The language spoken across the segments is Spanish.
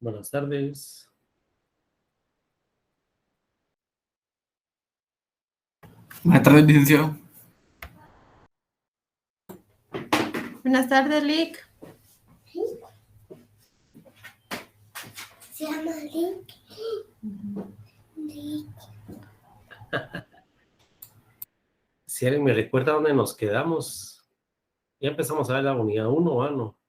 Buenas tardes. Buenas tardes, licenciado. Buenas tardes, Lick. Se llama Lick. Lick. Si alguien me recuerda dónde nos quedamos, ya empezamos a ver la unidad 1, ¿ah? No.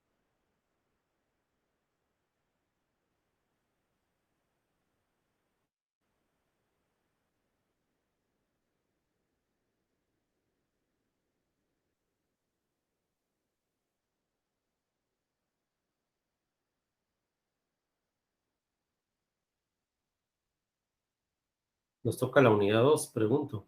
Nos toca la unidad 2, pregunto.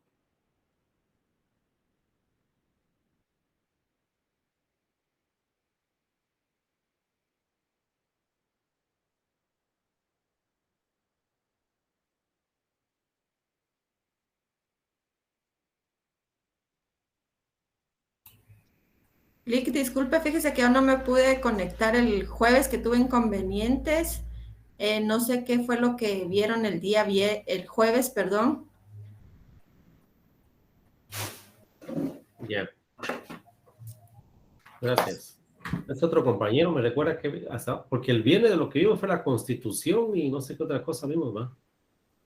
Lick, disculpe, fíjese que yo no me pude conectar el jueves, que tuve inconvenientes. No sé qué fue lo que vieron el jueves, perdón. Ya. Gracias. Este otro compañero me recuerda que hasta, porque el viernes de lo que vimos fue la Constitución y no sé qué otra cosa vimos, ¿va?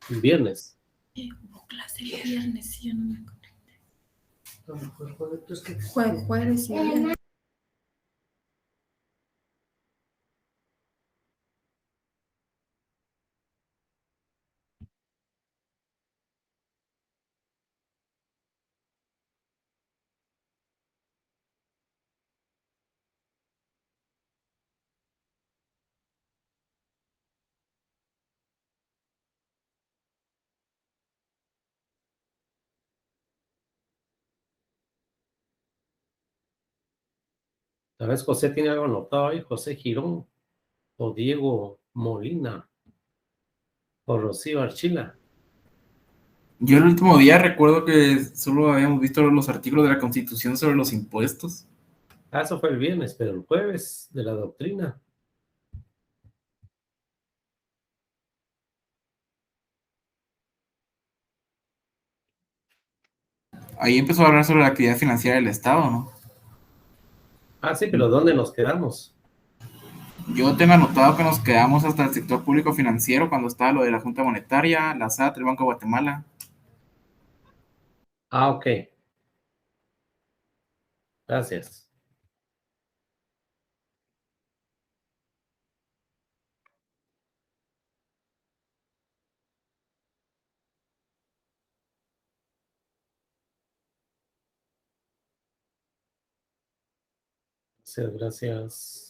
El viernes. Hubo clase el viernes, sí, yo no me conecté. ¿Cómo fue jueves? Jueves y viernes. Tal vez José tiene algo anotado ahí, José Girón, o Diego Molina, o Rocío Archila. Yo el último día recuerdo que solo habíamos visto los artículos de la Constitución sobre los impuestos. Ah, eso fue el viernes, pero el jueves de la doctrina. Ahí empezó a hablar sobre la actividad financiera del Estado, ¿no? Ah, sí, pero ¿dónde nos quedamos? Yo tengo anotado que nos quedamos hasta el sector público financiero cuando estaba lo de la Junta Monetaria, la SAT, el Banco de Guatemala. Ah, ok. Gracias. Muchas gracias.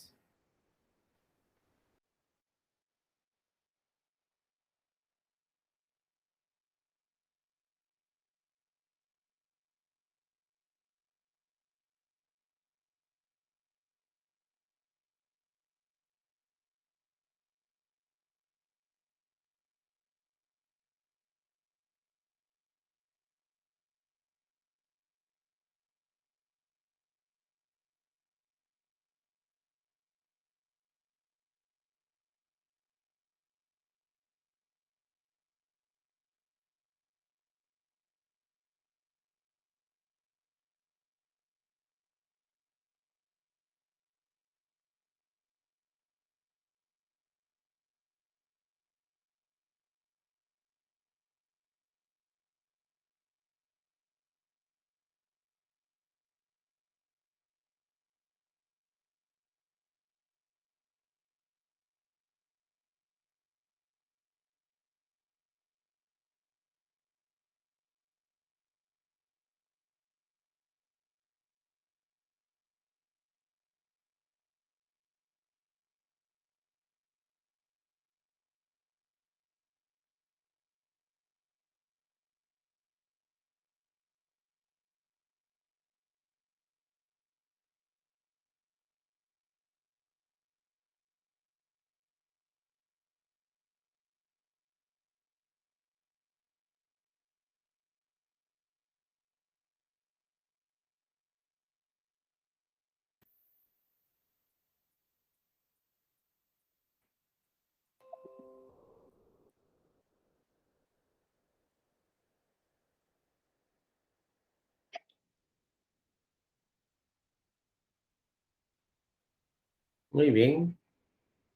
Muy bien.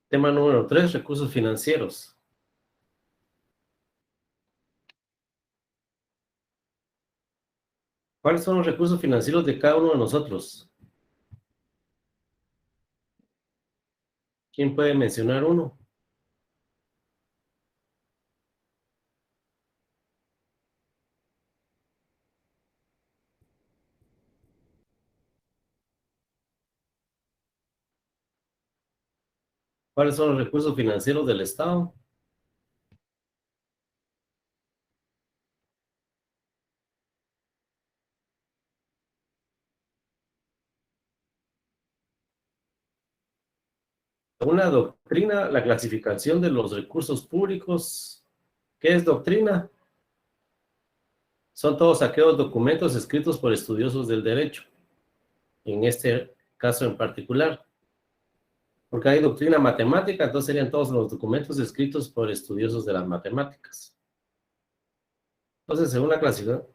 Tema número 3, recursos financieros. ¿Cuáles son los recursos financieros de cada uno de nosotros? ¿Quién puede mencionar uno? ¿Cuáles son los recursos financieros del Estado? Según la doctrina, la clasificación de los recursos públicos. ¿Qué es doctrina? Son todos aquellos documentos escritos por estudiosos del derecho, en este caso en particular. Porque hay doctrina matemática, entonces serían todos los documentos escritos por estudiosos de las matemáticas. Entonces, según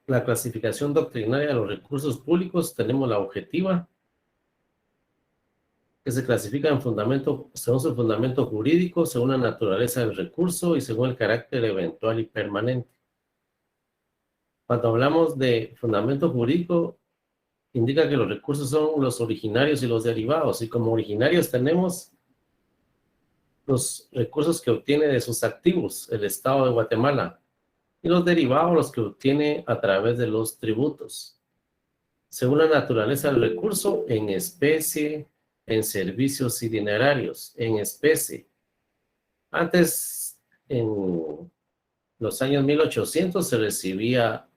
la clasificación doctrinaria de los recursos públicos, tenemos la objetiva, que se clasifica en fundamento, según su fundamento jurídico, según la naturaleza del recurso y según el carácter eventual y permanente. Cuando hablamos de fundamento jurídico, indica que los recursos son los originarios y los derivados, y como originarios tenemos los recursos que obtiene de sus activos el Estado de Guatemala, y los derivados los que obtiene a través de los tributos. Según la naturaleza del recurso, en especie, en servicios y dinerarios, en especie. Antes, en los años 1800, se recibía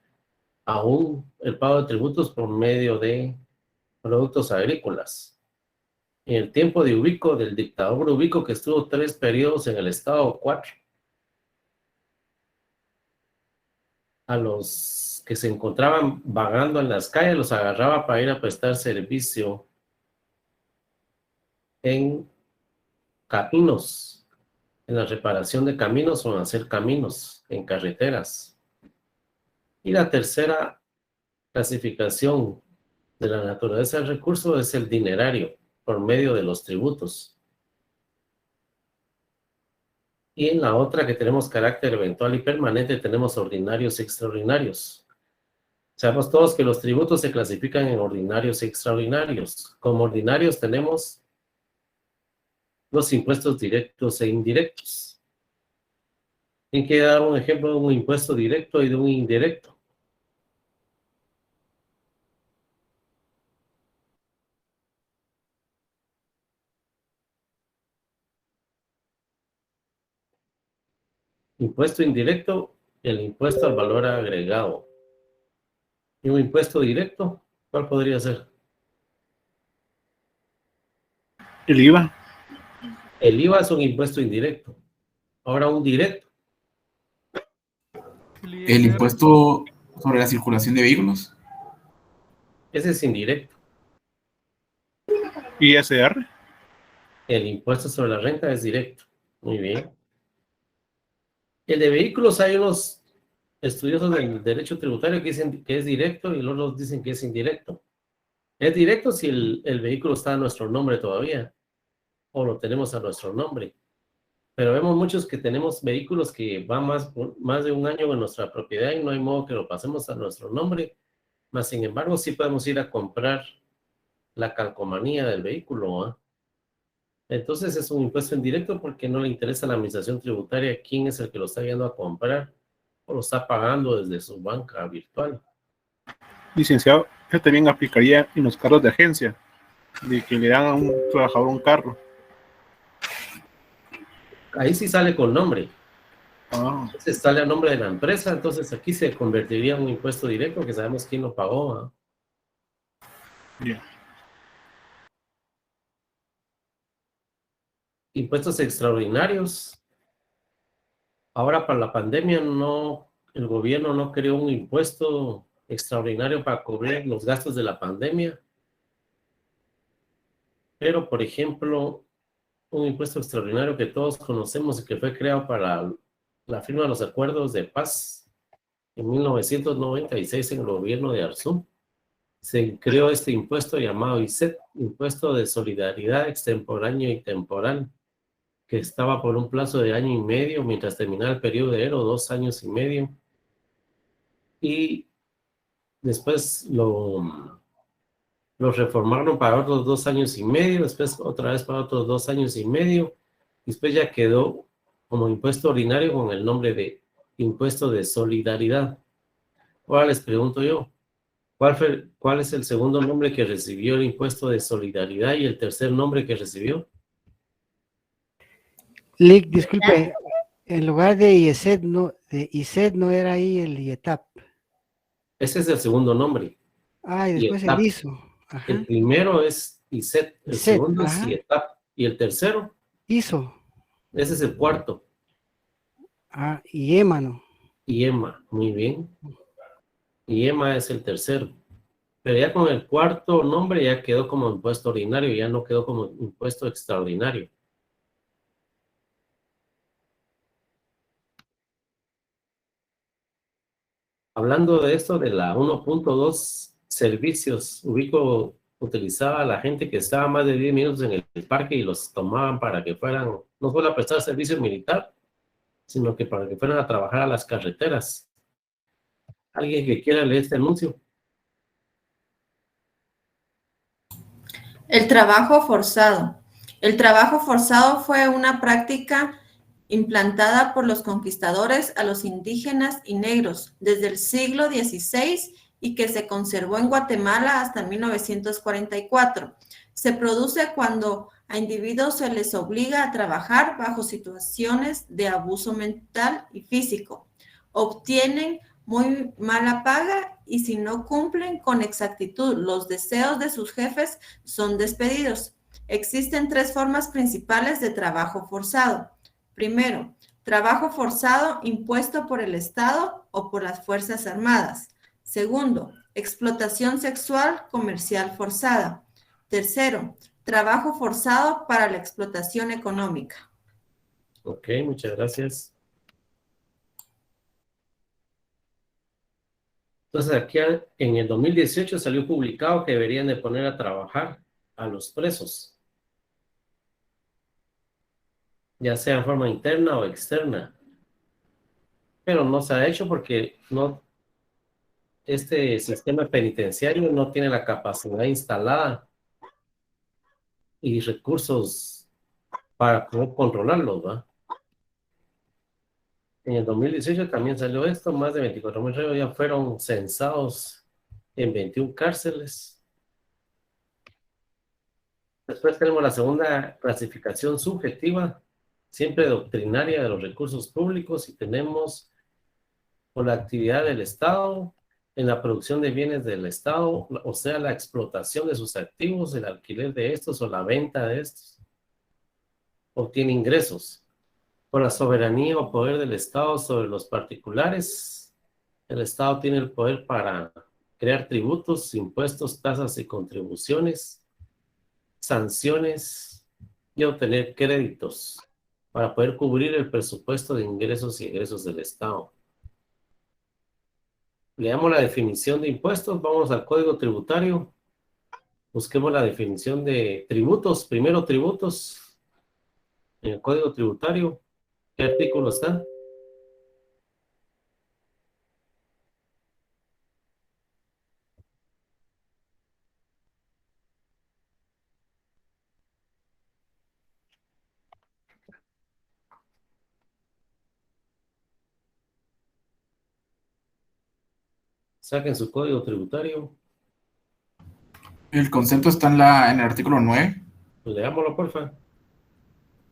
aún el pago de tributos por medio de productos agrícolas. En el tiempo de Ubico, del dictador Ubico, que estuvo 3 periodos en el estado, 4, a los que se encontraban vagando en las calles los agarraba para ir a prestar servicio en caminos, en la reparación de caminos o en hacer caminos en carreteras. Y la tercera clasificación de la naturaleza del recurso es el dinerario, por medio de los tributos. Y en la otra, que tenemos carácter eventual y permanente, tenemos ordinarios y extraordinarios. Sabemos todos que los tributos se clasifican en ordinarios y extraordinarios. Como ordinarios tenemos los impuestos directos e indirectos. ¿Quién quiere dar un ejemplo de un impuesto directo y de un indirecto? Impuesto indirecto, el impuesto al valor agregado. ¿Y un impuesto directo? ¿Cuál podría ser? El IVA. El IVA es un impuesto indirecto. Ahora un directo. El impuesto sobre la circulación de vehículos. Ese es indirecto. ISR. El impuesto sobre la renta es directo. Muy bien. El de vehículos, hay unos estudiosos del derecho tributario que dicen que es directo y los otros dicen que es indirecto. Es directo si el vehículo está a nuestro nombre todavía o lo tenemos a nuestro nombre. Pero vemos muchos que tenemos vehículos que van más de un año en nuestra propiedad y no hay modo que lo pasemos a nuestro nombre. Mas, sin embargo, sí podemos ir a comprar la calcomanía del vehículo, ¿eh? Entonces es un impuesto indirecto porque no le interesa a la administración tributaria quién es el que lo está yendo a comprar o lo está pagando desde su banca virtual. Licenciado, eso también aplicaría en los carros de agencia, de que le dan a un trabajador un carro. Ahí sí sale con nombre. Ah, Entonces sale a nombre de la empresa, entonces aquí se convertiría en un impuesto directo que sabemos quién lo pagó, ¿eh? bien. Impuestos extraordinarios. Ahora para la pandemia el gobierno no creó un impuesto extraordinario para cubrir los gastos de la pandemia. Pero, por ejemplo, un impuesto extraordinario que todos conocemos y que fue creado para la firma de los acuerdos de paz en 1996 en el gobierno de Arzú. Se creó este impuesto llamado ISET, Impuesto de Solidaridad Extemporáneo y Temporal, que estaba por un plazo de 1 año y medio mientras terminaba el periodo de enero, 2 años y medio. Y después lo reformaron para otros 2 años y medio, después otra vez para otros 2 años y medio, después ya quedó como impuesto ordinario con el nombre de Impuesto de Solidaridad. Ahora les pregunto yo, ¿cuál es el segundo nombre que recibió el Impuesto de Solidaridad y el tercer nombre que recibió? Lick, disculpe, en lugar de IESET no era ahí el IETAP. Ese es el segundo nombre. Ah, y después IETAP. el ISO. Ajá. El primero es ISET, el ISET, segundo es ajá. IETAP, y el tercero, ISO. ese es el cuarto, Ah, y EMA, IEMA, muy bien. IEMA es el tercero. Pero ya con el cuarto nombre ya quedó como impuesto ordinario, ya no quedó como impuesto extraordinario. Hablando de esto, de la 1.2 servicios, Ubico utilizaba a la gente que estaba más de 10 minutos en el parque y los tomaban para que fueran, no solo a prestar servicio militar, sino que para que fueran a trabajar a las carreteras. ¿Alguien que quiera leer este anuncio? El trabajo forzado. El trabajo forzado fue una práctica implantada por los conquistadores a los indígenas y negros desde el siglo XVI y que se conservó en Guatemala hasta 1944. Se produce cuando a individuos se les obliga a trabajar bajo situaciones de abuso mental y físico. Obtienen muy mala paga y si no cumplen con exactitud los deseos de sus jefes, son despedidos. Existen tres formas principales de trabajo forzado. Primero, trabajo forzado impuesto por el Estado o por las Fuerzas Armadas. Segundo, explotación sexual comercial forzada. Tercero, trabajo forzado para la explotación económica. Ok, muchas gracias. Entonces aquí en el 2018 salió publicado que deberían de poner a trabajar a los presos, ya sea en forma interna o externa. Pero no se ha hecho porque no, este sistema penitenciario no tiene la capacidad instalada y recursos para poder controlarlos, ¿va? En el 2018 también salió esto, más de 24,000 reos ya fueron censados en 21 cárceles. Después tenemos la segunda clasificación subjetiva, siempre doctrinaria de los recursos públicos, y tenemos por la actividad del Estado en la producción de bienes del Estado, o sea, la explotación de sus activos, el alquiler de estos o la venta de estos, obtiene ingresos. Por la soberanía o poder del Estado sobre los particulares, el Estado tiene el poder para crear tributos, impuestos, tasas y contribuciones, sanciones y obtener créditos para poder cubrir el presupuesto de ingresos y egresos del Estado. Leamos la definición de impuestos, vamos al Código Tributario, busquemos la definición de tributos, primero tributos, en el Código Tributario, ¿qué artículo está? Saquen su Código Tributario, El concepto está en el artículo 9. leámoslo, porfa.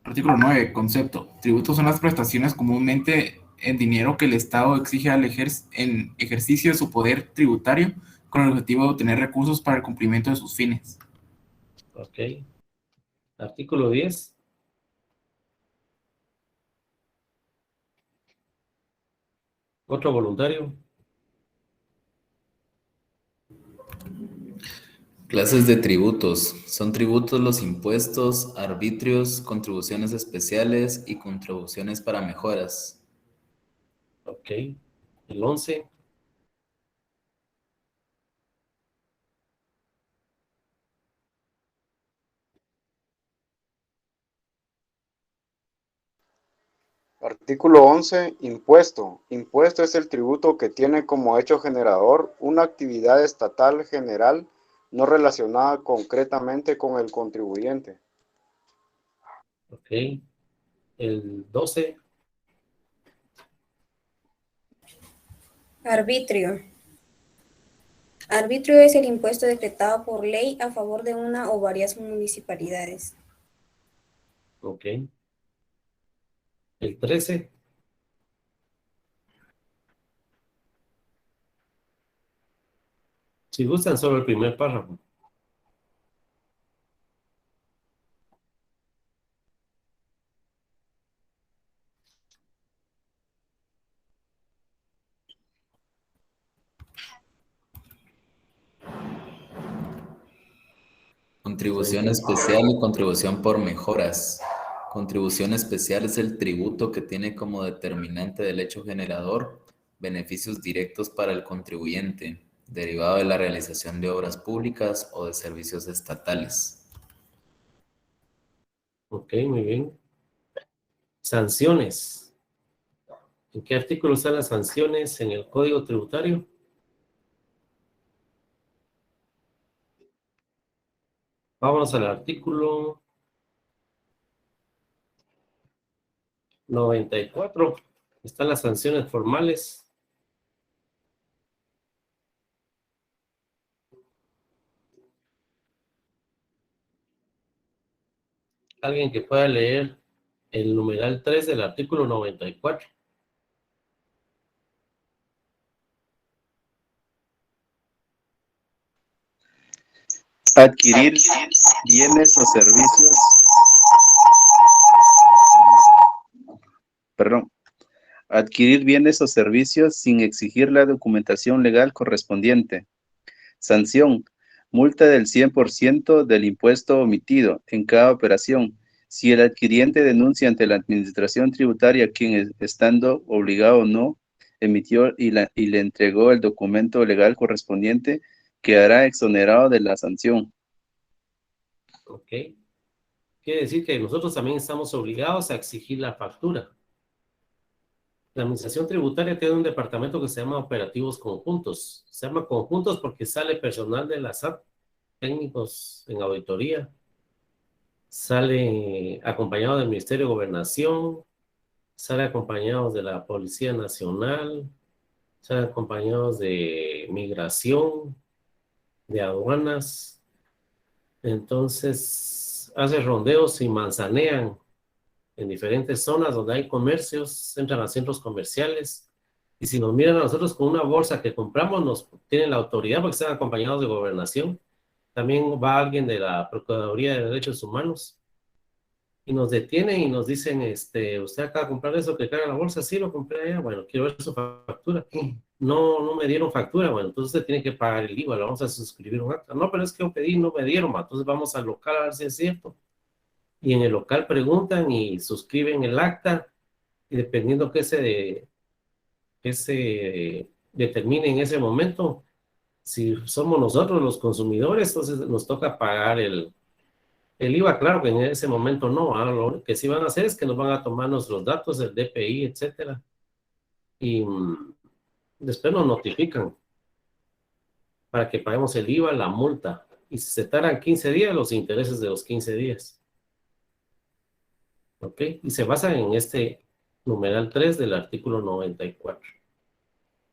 Artículo 9, concepto. Tributos son las prestaciones comúnmente en dinero que el Estado exige en ejercicio de su poder tributario con el objetivo de obtener recursos para el cumplimiento de sus fines. Ok. Artículo 10. Otro voluntario. Clases de tributos. Son tributos los impuestos, arbitrios, contribuciones especiales y contribuciones para mejoras. Ok. El 11. Artículo 11. Impuesto. Impuesto es el tributo que tiene como hecho generador una actividad estatal general no relacionada concretamente con el contribuyente. Ok. El 12. Arbitrio. Arbitrio es el impuesto decretado por ley a favor de una o varias municipalidades. Ok. El 13. Si gustan, solo el primer párrafo. Contribución especial y contribución por mejoras. Contribución especial es el tributo que tiene como determinante del hecho generador beneficios directos para el contribuyente, derivado de la realización de obras públicas o de servicios estatales. Ok, muy bien. Sanciones. ¿En qué artículo están las sanciones en el Código Tributario? Vamos al artículo 94. Están las sanciones formales. Alguien que pueda leer el numeral 3 del artículo 94. Adquirir bienes o servicios. Perdón. Adquirir bienes o servicios sin exigir la documentación legal correspondiente. Sanción. Multa del 100% del impuesto omitido en cada operación. Si el adquiriente denuncia ante la administración tributaria quien, estando obligado o no, emitió y le entregó el documento legal correspondiente, quedará exonerado de la sanción. Ok. Quiere decir que nosotros también estamos obligados a exigir la factura. La administración tributaria tiene un departamento que se llama operativos conjuntos. Se llama conjuntos porque sale personal de la SAT, técnicos en auditoría, sale acompañado del Ministerio de Gobernación, sale acompañados de la Policía Nacional, sale acompañados de Migración, de aduanas. Entonces, hace rondeos y manzanean en diferentes zonas donde hay comercios, entran a centros comerciales, y si nos miran a nosotros con una bolsa que compramos, nos tienen la autoridad porque están acompañados de Gobernación. También va alguien de la Procuraduría de Derechos Humanos y nos detienen y nos dicen, usted acaba de comprar eso que carga la bolsa, sí, lo compré allá, bueno, quiero ver su factura. No me dieron factura, bueno, entonces usted tiene que pagar el IVA, le vamos a suscribir un acta. No, pero es que yo pedí, no me dieron, entonces vamos al local a ver si es cierto. Y en el local preguntan y suscriben el acta, y dependiendo que se determine en ese momento, si somos nosotros los consumidores, entonces nos toca pagar el IVA. Claro que en ese momento no, lo que sí van a hacer es que nos van a tomar nuestros datos, el DPI, etcétera, y después nos notifican para que paguemos el IVA, la multa, y si se tardan 15 días, los intereses de los 15 días. ¿Ok? Y se basan en este numeral 3 del artículo 94.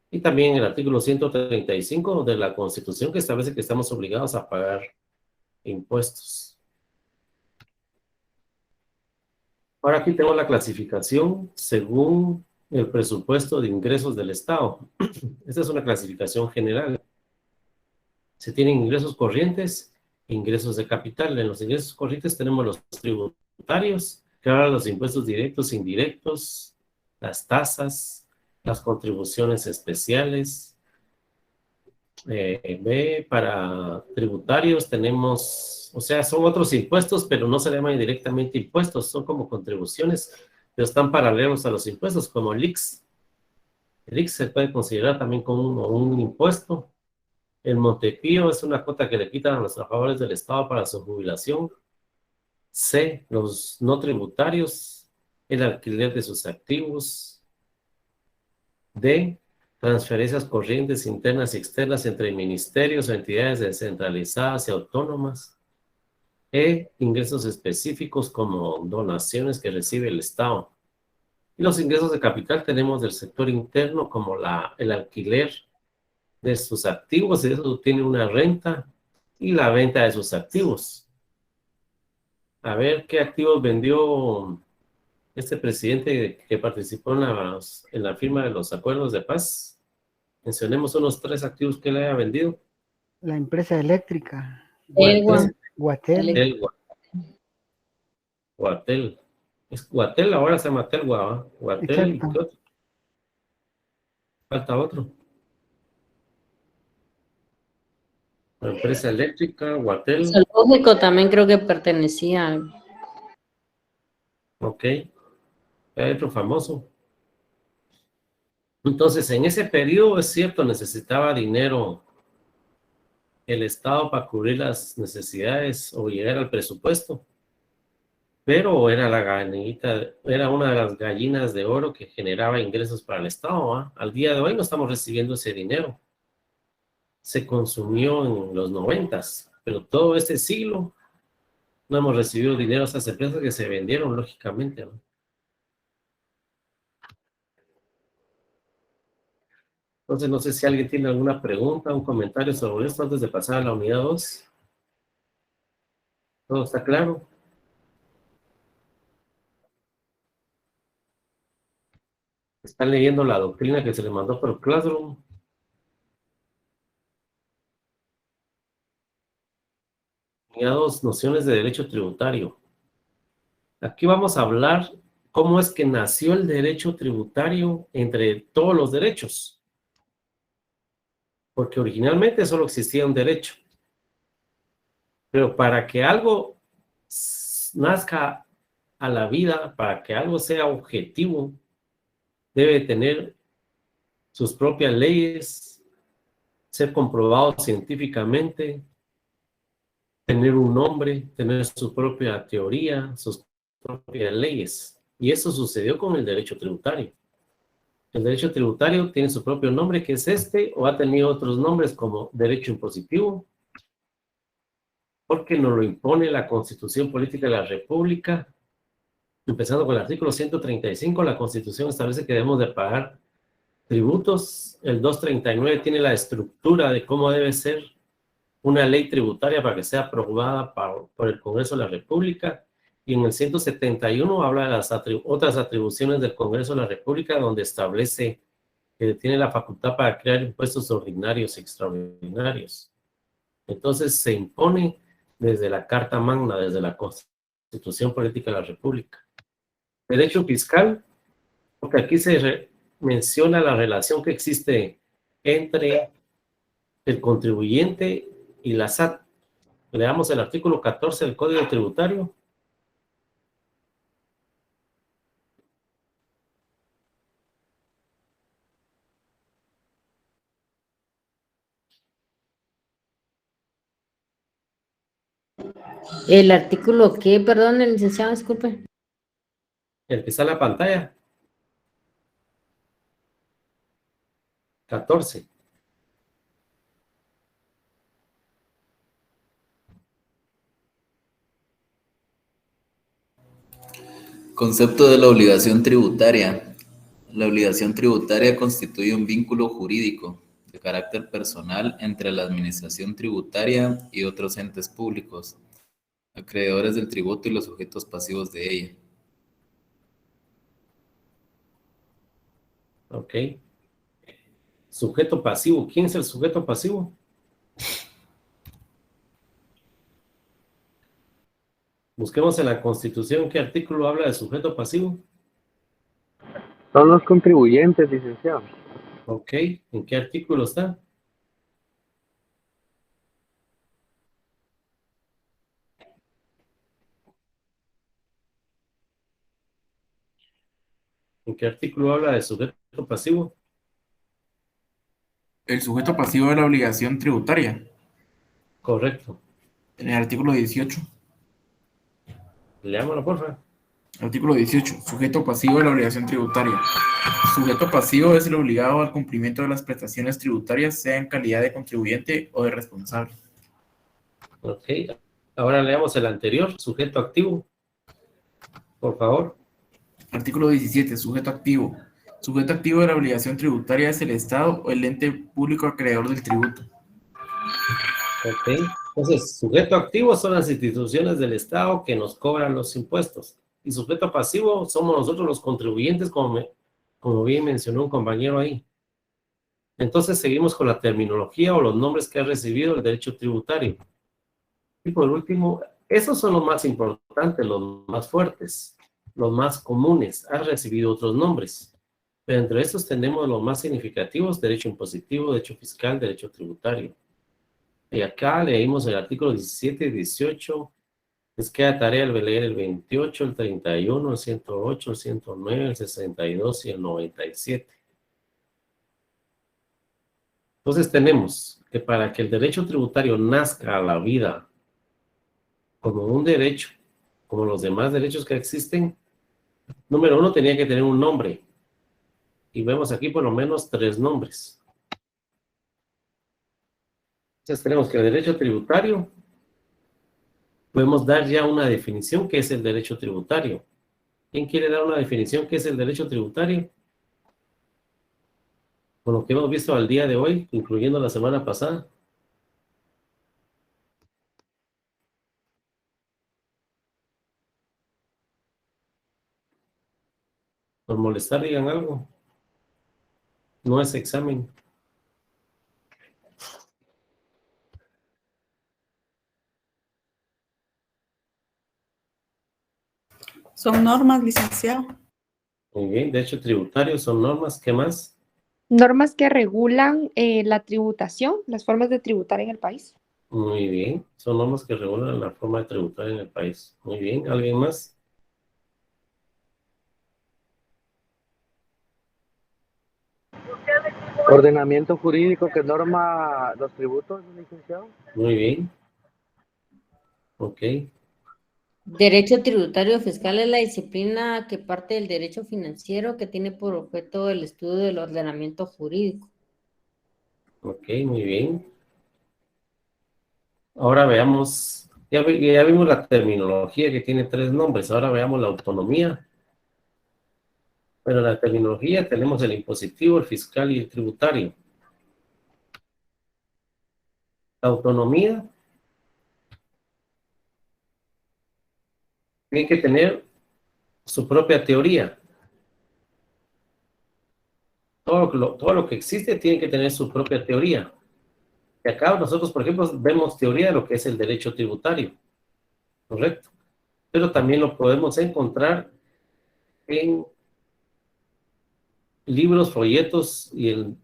Y también el artículo 135 de la Constitución, que establece que estamos obligados a pagar impuestos. Ahora aquí tengo la clasificación según el presupuesto de ingresos del Estado. Esta es una clasificación general. Se tienen ingresos corrientes e ingresos de capital. En los ingresos corrientes tenemos los tributarios, que ahora los impuestos directos e indirectos, las tasas, las contribuciones especiales. Para tributarios tenemos, o sea, son otros impuestos, pero no se le llaman directamente impuestos, son como contribuciones, pero están paralelos a los impuestos, como el IX. El IX se puede considerar también como un impuesto. El Montepío es una cuota que le quitan a los trabajadores del Estado para su jubilación. C, los no tributarios, el alquiler de sus activos. D, transferencias corrientes internas y externas entre ministerios o entidades descentralizadas y autónomas. E, ingresos específicos como donaciones que recibe el Estado. Y los ingresos de capital tenemos del sector interno como el alquiler de sus activos, y eso tiene una renta, y la venta de sus activos. A ver qué activos vendió este presidente que participó en la firma de los acuerdos de paz. Mencionemos unos 3 activos que le haya vendido. La empresa eléctrica. Guatel. Guatel. Es Guatel, ahora se llama Telgua, ¿va? Guatel. Exacto. Falta otro. La empresa eléctrica, Guatel. Zoológico también creo que pertenecía. Ok. Hay otro famoso. Entonces, en ese periodo, es cierto, necesitaba dinero el Estado para cubrir las necesidades o llegar al presupuesto. Pero era la gallinita, era una de las gallinas de oro que generaba ingresos para el Estado, ¿eh? Al día de hoy no estamos recibiendo ese dinero. Se consumió en los 90s, pero todo este siglo no hemos recibido dinero a esas empresas que se vendieron, lógicamente, ¿no? Entonces, no sé si alguien tiene alguna pregunta, un comentario sobre esto antes de pasar a la unidad 2. ¿Todo está claro? ¿Están leyendo la doctrina que se les mandó por Classroom? tenía dos nociones de derecho tributario. Aquí vamos a hablar cómo es que nació el derecho tributario entre todos los derechos. Porque originalmente solo existía un derecho. Pero para que algo nazca a la vida, para que algo sea objetivo, debe tener sus propias leyes, ser comprobado científicamente, tener un nombre, tener su propia teoría, sus propias leyes. Y eso sucedió con el derecho tributario. El derecho tributario tiene su propio nombre, que es este, o ha tenido otros nombres como derecho impositivo, porque nos lo impone la Constitución Política de la República. Empezando con el artículo 135, la Constitución establece que debemos de pagar tributos. El 239 tiene la estructura de cómo debe ser una ley tributaria para que sea aprobada por el Congreso de la República. Y en el 171 habla de las otras atribuciones del Congreso de la República, donde establece que tiene la facultad para crear impuestos ordinarios y extraordinarios. Entonces se impone desde la Carta Magna, desde la Constitución Política de la República. Derecho fiscal, porque aquí se menciona la relación que existe entre el contribuyente y la SAT. Leamos el artículo 14 del Código Tributario. ¿El artículo qué? Perdón, el licenciado, disculpe. El que está en la pantalla. 14. Concepto de la obligación tributaria. La obligación tributaria constituye un vínculo jurídico de carácter personal entre la administración tributaria y otros entes públicos, acreedores del tributo y los sujetos pasivos de ella. Ok. Sujeto pasivo. ¿Quién es el sujeto pasivo? Busquemos en la Constitución qué artículo habla de sujeto pasivo. Son los contribuyentes, licenciado. Ok. ¿En qué artículo está? ¿En qué artículo habla de sujeto pasivo? El sujeto pasivo de la obligación tributaria. Correcto. En el artículo 18. Leámoslo, porfa. Artículo 18. Sujeto pasivo de la obligación tributaria. Sujeto pasivo es el obligado al cumplimiento de las prestaciones tributarias, sea en calidad de contribuyente o de responsable. Ok. Ahora leamos el anterior, sujeto activo. Por favor. Artículo 17. Sujeto activo. Sujeto activo de la obligación tributaria es el Estado o el ente público acreedor del tributo. Ok. Entonces, sujeto activo son las instituciones del Estado que nos cobran los impuestos. Y sujeto pasivo somos nosotros los contribuyentes, como bien mencionó un compañero ahí. Entonces, seguimos con la terminología o los nombres que ha recibido el derecho tributario. Y por último, esos son los más importantes, los más fuertes, los más comunes. Ha recibido otros nombres. Pero entre estos tenemos los más significativos: derecho impositivo, derecho fiscal, derecho tributario. Y acá leímos el artículo 17 y 18. Les queda tarea el leer el 28, el 31, el 108, el 109, el 62 y el 97. Entonces tenemos que para que el derecho tributario nazca a la vida como un derecho, como los demás derechos que existen, número uno, tenía que tener un nombre. Y vemos aquí por lo menos 3 nombres. Entonces tenemos que el derecho tributario, podemos dar ya una definición que es el derecho tributario. ¿Quién quiere dar una definición que es el derecho tributario? Con lo que hemos visto al día de hoy, incluyendo la semana pasada. Por molestar, digan algo. No es examen. Son normas, licenciado. Muy bien, derecho tributario son normas. ¿Qué más? Normas que regulan la tributación, las formas de tributar en el país. Muy bien, son normas que regulan la forma de tributar en el país. Muy bien, ¿alguien más? Ordenamiento jurídico que norma los tributos, licenciado. Muy bien. Ok. Derecho tributario fiscal es la disciplina que parte del derecho financiero que tiene por objeto el estudio del ordenamiento jurídico. Ok, muy bien. Ahora veamos, ya vimos la terminología que tiene 3 nombres. Ahora veamos la autonomía. Bueno, la terminología tenemos el impositivo, el fiscal y el tributario. La autonomía tiene que tener su propia teoría. Todo lo que existe tiene que tener su propia teoría. Y acá nosotros, por ejemplo, vemos teoría de lo que es el derecho tributario. ¿Correcto? Pero también lo podemos encontrar en libros, folletos y en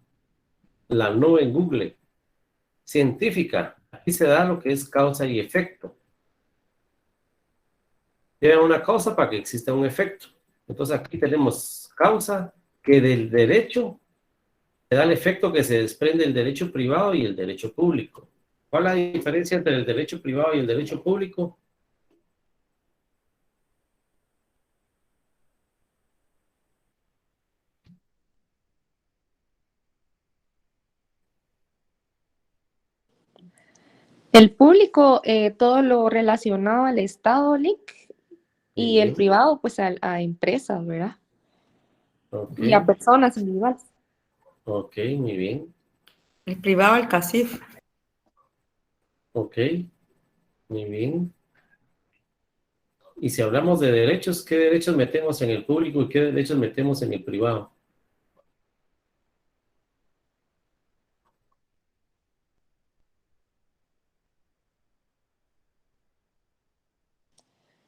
la nube en Google. Científica. Aquí se da lo que es causa y efecto. Debe haber una causa para que exista un efecto. Entonces aquí tenemos causa que del derecho se da el efecto que se desprende del derecho privado y el derecho público. ¿Cuál es la diferencia entre el derecho privado y el derecho público? El público, todo lo relacionado al Estado, LIC, y el privado, pues a empresas, ¿verdad? Ok. Y a personas individuales. Ok, muy bien. El privado, el CACIF. Ok, muy bien. Y si hablamos de derechos, ¿qué derechos metemos en el público y qué derechos metemos en el privado?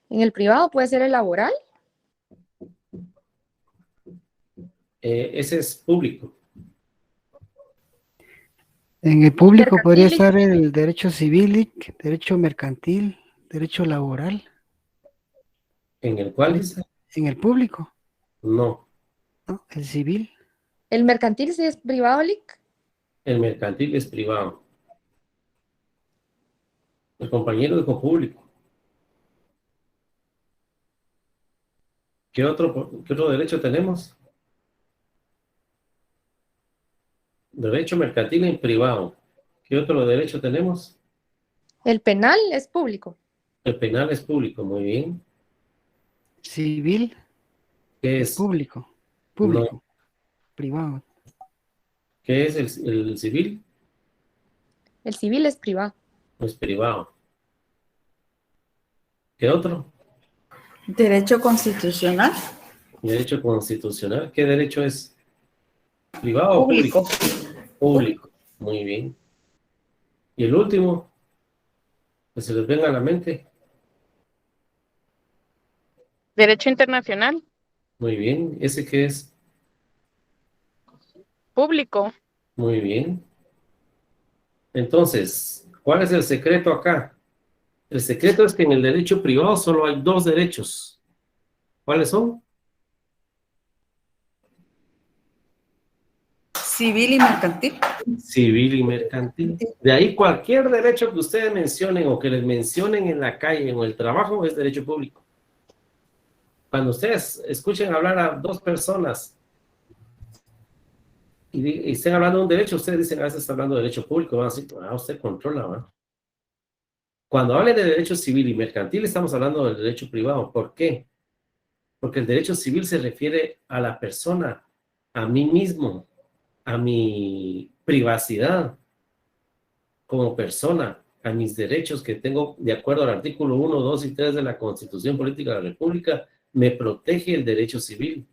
En el privado puede ser el laboral. Ese es público. En el público podría Mercantil. estar el derecho civil, derecho mercantil, derecho laboral. ¿En el cual dice? En el público, No. ¿no? El civil. ¿El mercantil sí es privado, LIC? El mercantil es privado. El compañero dijo público. ¿Qué otro derecho tenemos? Derecho mercantil en privado. ¿Qué otro derecho tenemos? El penal es público. El penal es público, muy bien. Civil, ¿Qué es? público. No. Privado. ¿Qué es el civil? El civil es privado. Es privado. ¿Qué otro? Derecho constitucional. Derecho constitucional. ¿Qué derecho es? ¿Privado o público? Público. Muy bien. Y el último, que se les venga a la mente. Derecho internacional, Muy bien. ¿Ese qué es? público. Muy bien. Entonces, ¿cuál es el secreto acá? El secreto es que en el derecho privado solo hay 2 derechos. ¿Cuáles son? Civil y mercantil. Civil y mercantil. De ahí cualquier derecho que ustedes mencionen o que les mencionen en la calle o en el trabajo es derecho público. Cuando ustedes escuchen hablar a 2 personas y estén hablando de un derecho, ustedes dicen, a veces está hablando de derecho público, van a decir, usted controla, ¿verdad? Cuando hablen de derecho civil y mercantil, estamos hablando del derecho privado. ¿Por qué? Porque el derecho civil se refiere a la persona, a mí mismo, a mi privacidad como persona, a mis derechos que tengo de acuerdo al artículo 1, 2 y 3 de la Constitución Política de la República, me protege el derecho civil.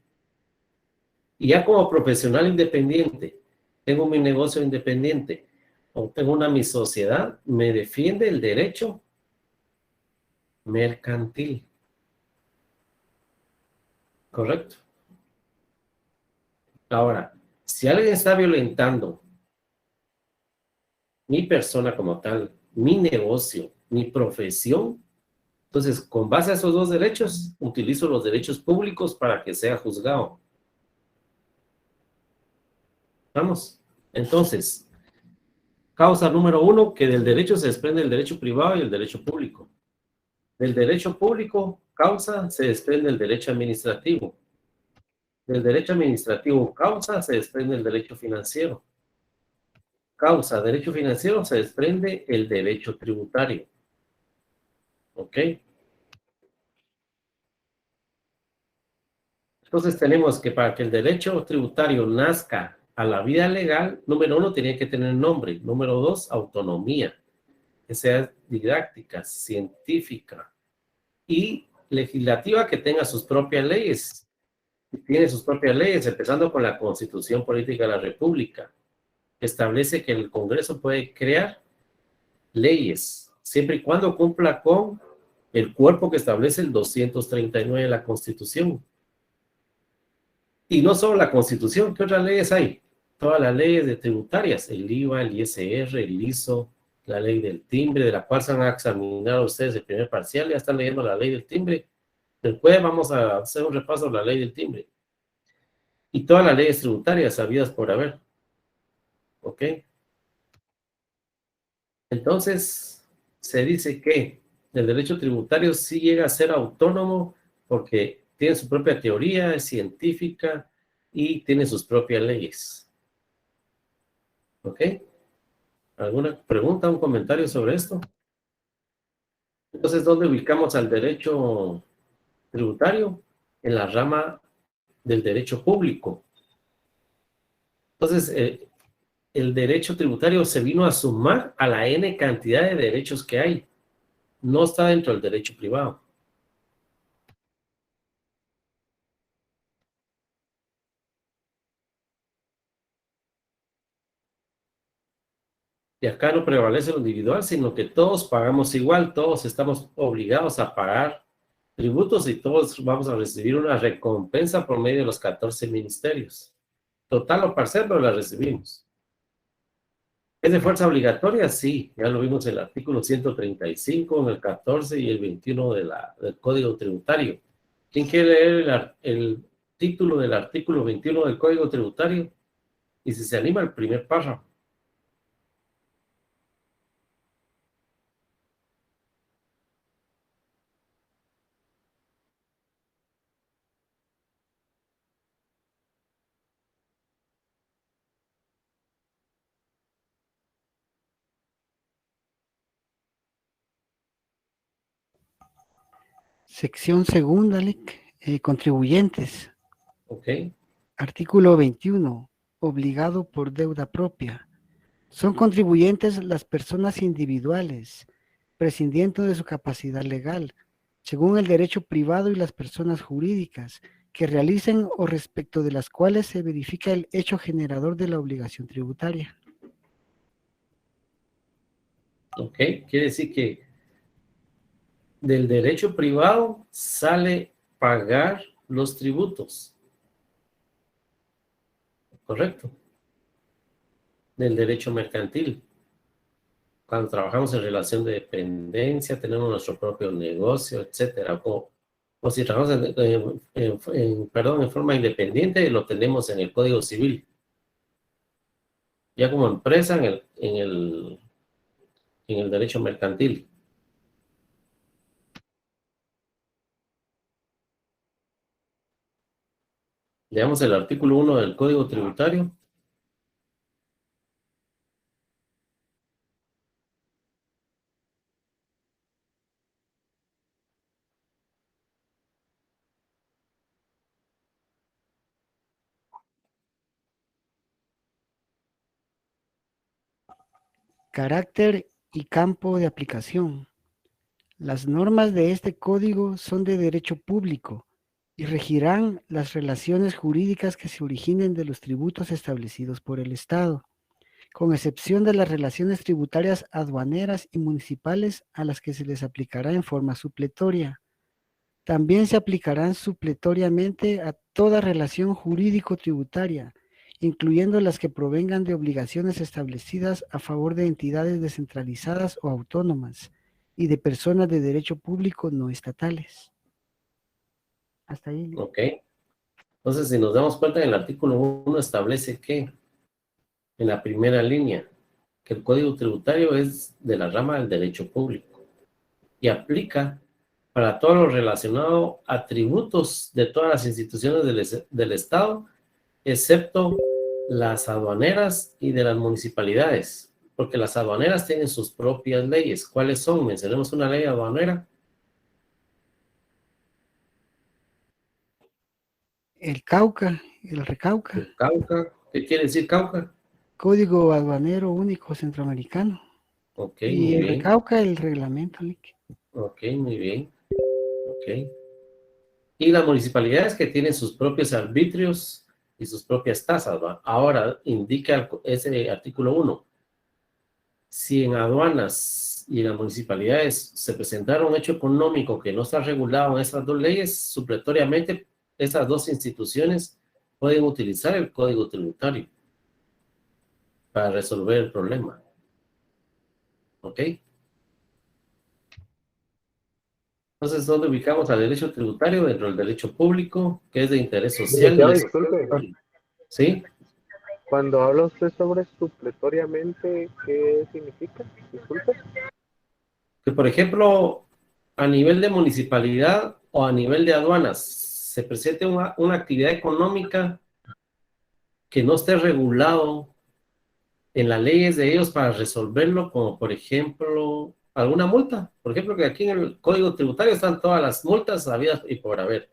Y ya como profesional independiente, tengo mi negocio independiente, o tengo mi sociedad, me defiende el derecho mercantil. Correcto. Ahora, si alguien está violentando mi persona como tal, mi negocio, mi profesión, entonces, con base a esos dos derechos, utilizo los derechos públicos para que sea juzgado. ¿Vamos? Entonces, causa número 1, que del derecho se desprende el derecho privado y el derecho público. Del derecho público, causa, se desprende el derecho administrativo. Del derecho administrativo, causa, se desprende el derecho financiero. Causa, derecho financiero, se desprende el derecho tributario. ¿Ok? Entonces tenemos que para que el derecho tributario nazca a la vida legal, número 1, tiene que tener nombre. Número 2, autonomía, que sea didáctica, científica y legislativa, que tenga sus propias leyes. Tiene sus propias leyes, empezando con la Constitución Política de la República, que establece que el Congreso puede crear leyes, siempre y cuando cumpla con el cuerpo que establece el 239 de la Constitución. Y no solo la Constitución, ¿qué otras leyes hay? Todas las leyes de tributarias, el IVA, el ISR, el ISO, la ley del timbre, de la cual se van a examinar ustedes el primer parcial, ya están leyendo la ley del timbre. Después vamos a hacer un repaso de la ley del timbre. Y todas las leyes tributarias habidas por haber. ¿Ok? Entonces, se dice que el derecho tributario sí llega a ser autónomo porque tiene su propia teoría, es científica y tiene sus propias leyes. ¿Ok? ¿Alguna pregunta, un comentario sobre esto? Entonces, ¿dónde ubicamos al derecho tributario? En la rama del derecho público. Entonces, el derecho tributario se vino a sumar a la N cantidad de derechos que hay. No está dentro del derecho privado. Y acá no prevalece lo individual, sino que todos pagamos igual, todos estamos obligados a pagar tributos y todos vamos a recibir una recompensa por medio de los 14 ministerios. Total o parcial, pero la recibimos. ¿Es de fuerza obligatoria? Sí, ya lo vimos en el artículo 135, en el 14 y el 21 del Código Tributario. ¿Quién quiere leer el título del artículo 21 del Código Tributario? Y si se anima, el primer párrafo. Sección segunda, contribuyentes. Ok. Artículo 21. Obligado por deuda propia. Son contribuyentes las personas individuales, prescindiendo de su capacidad legal, según el derecho privado y las personas jurídicas, que realicen o respecto de las cuales se verifica el hecho generador de la obligación tributaria. Ok, quiere decir que del derecho privado sale pagar los tributos. Correcto. Del derecho mercantil. Cuando trabajamos en relación de dependencia, tenemos nuestro propio negocio, etcétera. O si trabajamos en forma independiente, lo tenemos en el Código Civil. Ya como empresa en el derecho mercantil. Leamos el artículo 1 del Código Tributario. Carácter y campo de aplicación. Las normas de este código son de derecho público y regirán las relaciones jurídicas que se originen de los tributos establecidos por el Estado, con excepción de las relaciones tributarias aduaneras y municipales a las que se les aplicará en forma supletoria. También se aplicarán supletoriamente a toda relación jurídico-tributaria, incluyendo las que provengan de obligaciones establecidas a favor de entidades descentralizadas o autónomas y de personas de derecho público no estatales. Hasta ahí. Ok. Entonces, si nos damos cuenta, en el artículo 1 establece que, en la primera línea, que el Código Tributario es de la rama del derecho público y aplica para todo lo relacionado a tributos de todas las instituciones del Estado, excepto las aduaneras y de las municipalidades, porque las aduaneras tienen sus propias leyes. ¿Cuáles son? Mencionemos una ley aduanera. El Cauca, el Recauca. El Cauca. ¿Qué quiere decir Cauca? Código Aduanero Único Centroamericano. Ok, Y muy el bien. Recauca, el reglamento, LIC. Ok, muy bien. Ok. Y las municipalidades que tienen sus propios arbitrios y sus propias tasas, ¿va? Ahora, indica ese artículo 1. Si en aduanas y en las municipalidades se presentara un hecho económico que no está regulado en esas dos leyes, supletoriamente esas dos instituciones pueden utilizar el Código Tributario para resolver el problema. ¿Ok? Entonces, ¿dónde ubicamos al derecho tributario? Dentro del derecho público, que es de interés social. Licenciado, disculpe. ¿Sí? Cuando habla usted sobre supletoriamente, ¿qué significa? Disculpe. Que, por ejemplo, a nivel de municipalidad o a nivel de aduanas, se presente una actividad económica que no esté regulado en las leyes de ellos para resolverlo, como por ejemplo, alguna multa. Por ejemplo, que aquí en el Código Tributario están todas las multas habidas y por haber.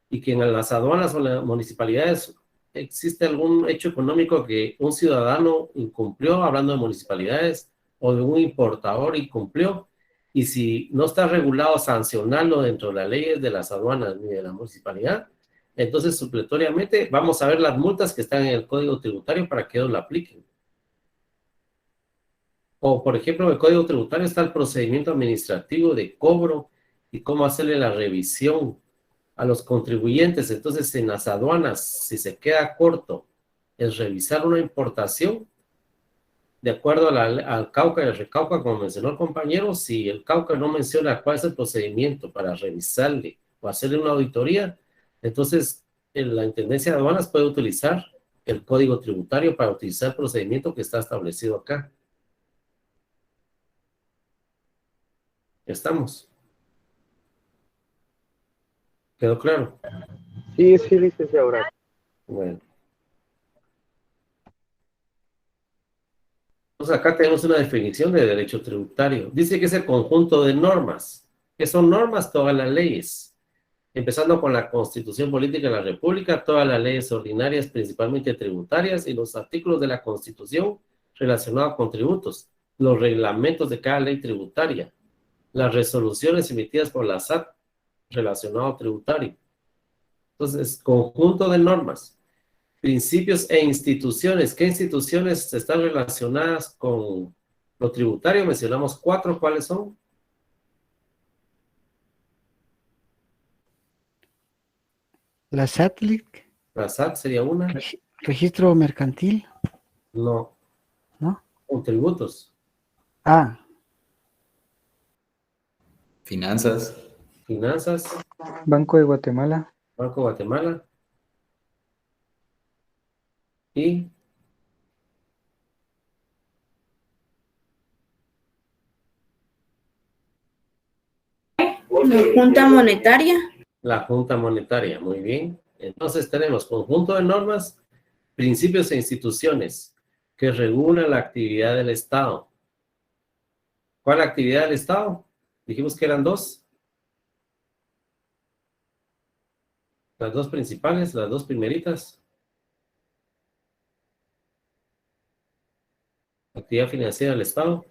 Y que en las aduanas o las municipalidades existe algún hecho económico que un ciudadano incumplió, hablando de municipalidades, o de un importador incumplió, y si no está regulado sancionarlo dentro de las leyes de las aduanas ni de la municipalidad, entonces supletoriamente vamos a ver las multas que están en el Código Tributario para que ellos lo apliquen. O, por ejemplo, en el Código Tributario está el procedimiento administrativo de cobro y cómo hacerle la revisión a los contribuyentes. Entonces, en las aduanas, si se queda corto es revisar una importación, de acuerdo al Cauca y el Recauca, como mencionó el compañero, si el Cauca no menciona cuál es el procedimiento para revisarle o hacerle una auditoría, entonces la Intendencia de Aduanas puede utilizar el Código Tributario para utilizar el procedimiento que está establecido acá. ¿Estamos? ¿Quedó claro? Sí, licenciado. Gracias. Bueno. Entonces acá tenemos una definición de derecho tributario. Dice que es el conjunto de normas. ¿Qué son normas? Todas las leyes. Empezando con la Constitución Política de la República, todas las leyes ordinarias, principalmente tributarias, y los artículos de la Constitución relacionados con tributos, los reglamentos de cada ley tributaria, las resoluciones emitidas por la SAT relacionado a tributario. Entonces, conjunto de normas, principios e instituciones. ¿Qué instituciones están relacionadas con lo tributario? Mencionamos 4, ¿cuáles son? La SATLIC. La SAT sería una. Registro mercantil. No. ¿No? Con tributos. Ah. Finanzas. Finanzas. Banco de Guatemala. Banco de Guatemala. Y La Junta Monetaria. la Junta Monetaria, muy bien. Entonces tenemos conjunto de normas, principios e instituciones que regulan la actividad del Estado. ¿Cuál es la actividad del Estado? Dijimos que eran 2. Las 2 principales, las 2 primeritas. Actividad financiera del Estado.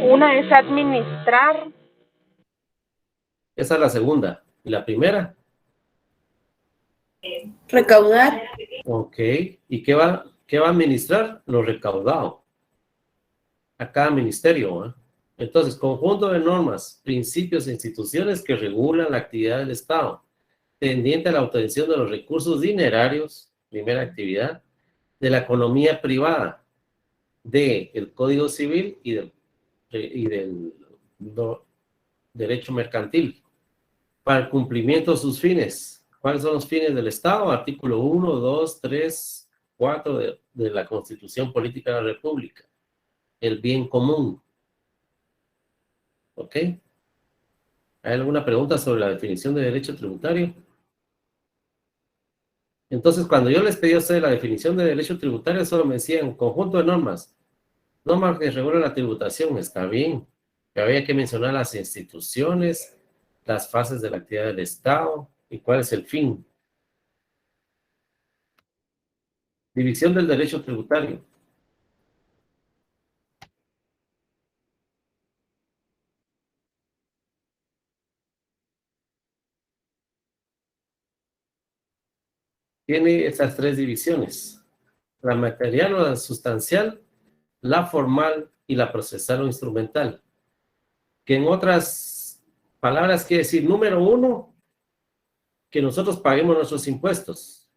Una es administrar. Esa es la segunda. ¿Y la primera? Recaudar. Ok. ¿Y qué va a administrar? Lo recaudado a cada ministerio, ¿eh? Entonces, conjunto de normas, principios e instituciones que regulan la actividad del Estado, tendiente a la obtención de los recursos dinerarios, primera actividad, de la economía privada, del Código Civil y del derecho mercantil, para el cumplimiento de sus fines. ¿Cuáles son los fines del Estado? Artículo 1, 2, 3, 4 de la Constitución Política de la República. El bien común. ¿Ok? ¿Hay alguna pregunta sobre la definición de derecho tributario? Entonces, cuando yo les pedí a ustedes la definición de derecho tributario, solo me decían conjunto de normas. Normas que regulan la tributación, está bien. Pero había que mencionar las instituciones, las fases de la actividad del Estado y cuál es el fin. División del derecho tributario. Tiene esas tres divisiones: la material o la sustancial, la formal y la procesal o instrumental. Que en otras palabras quiere decir, número uno, que nosotros paguemos nuestros impuestos.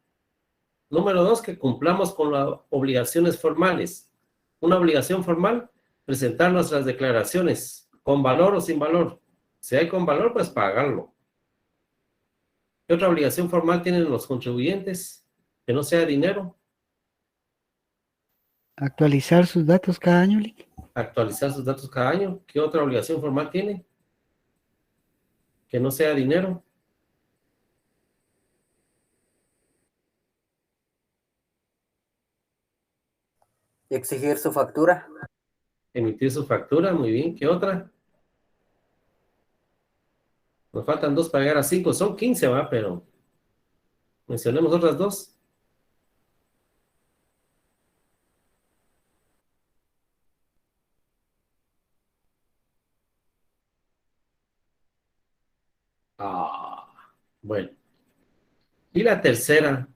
Número dos, que cumplamos con las obligaciones formales. Una obligación formal, presentar nuestras declaraciones, con valor o sin valor. Si hay con valor, pues pagarlo. ¿Qué otra obligación formal tienen los contribuyentes? Que no sea dinero. Actualizar sus datos cada año, Lick. Actualizar sus datos cada año. ¿Qué otra obligación formal tiene? Que no sea dinero. Exigir su factura. Emitir su factura, muy bien. ¿Qué otra? Nos faltan 2 para llegar a 5. Son 15, ¿va? Pero mencionemos otras 2. Bueno. Y la tercera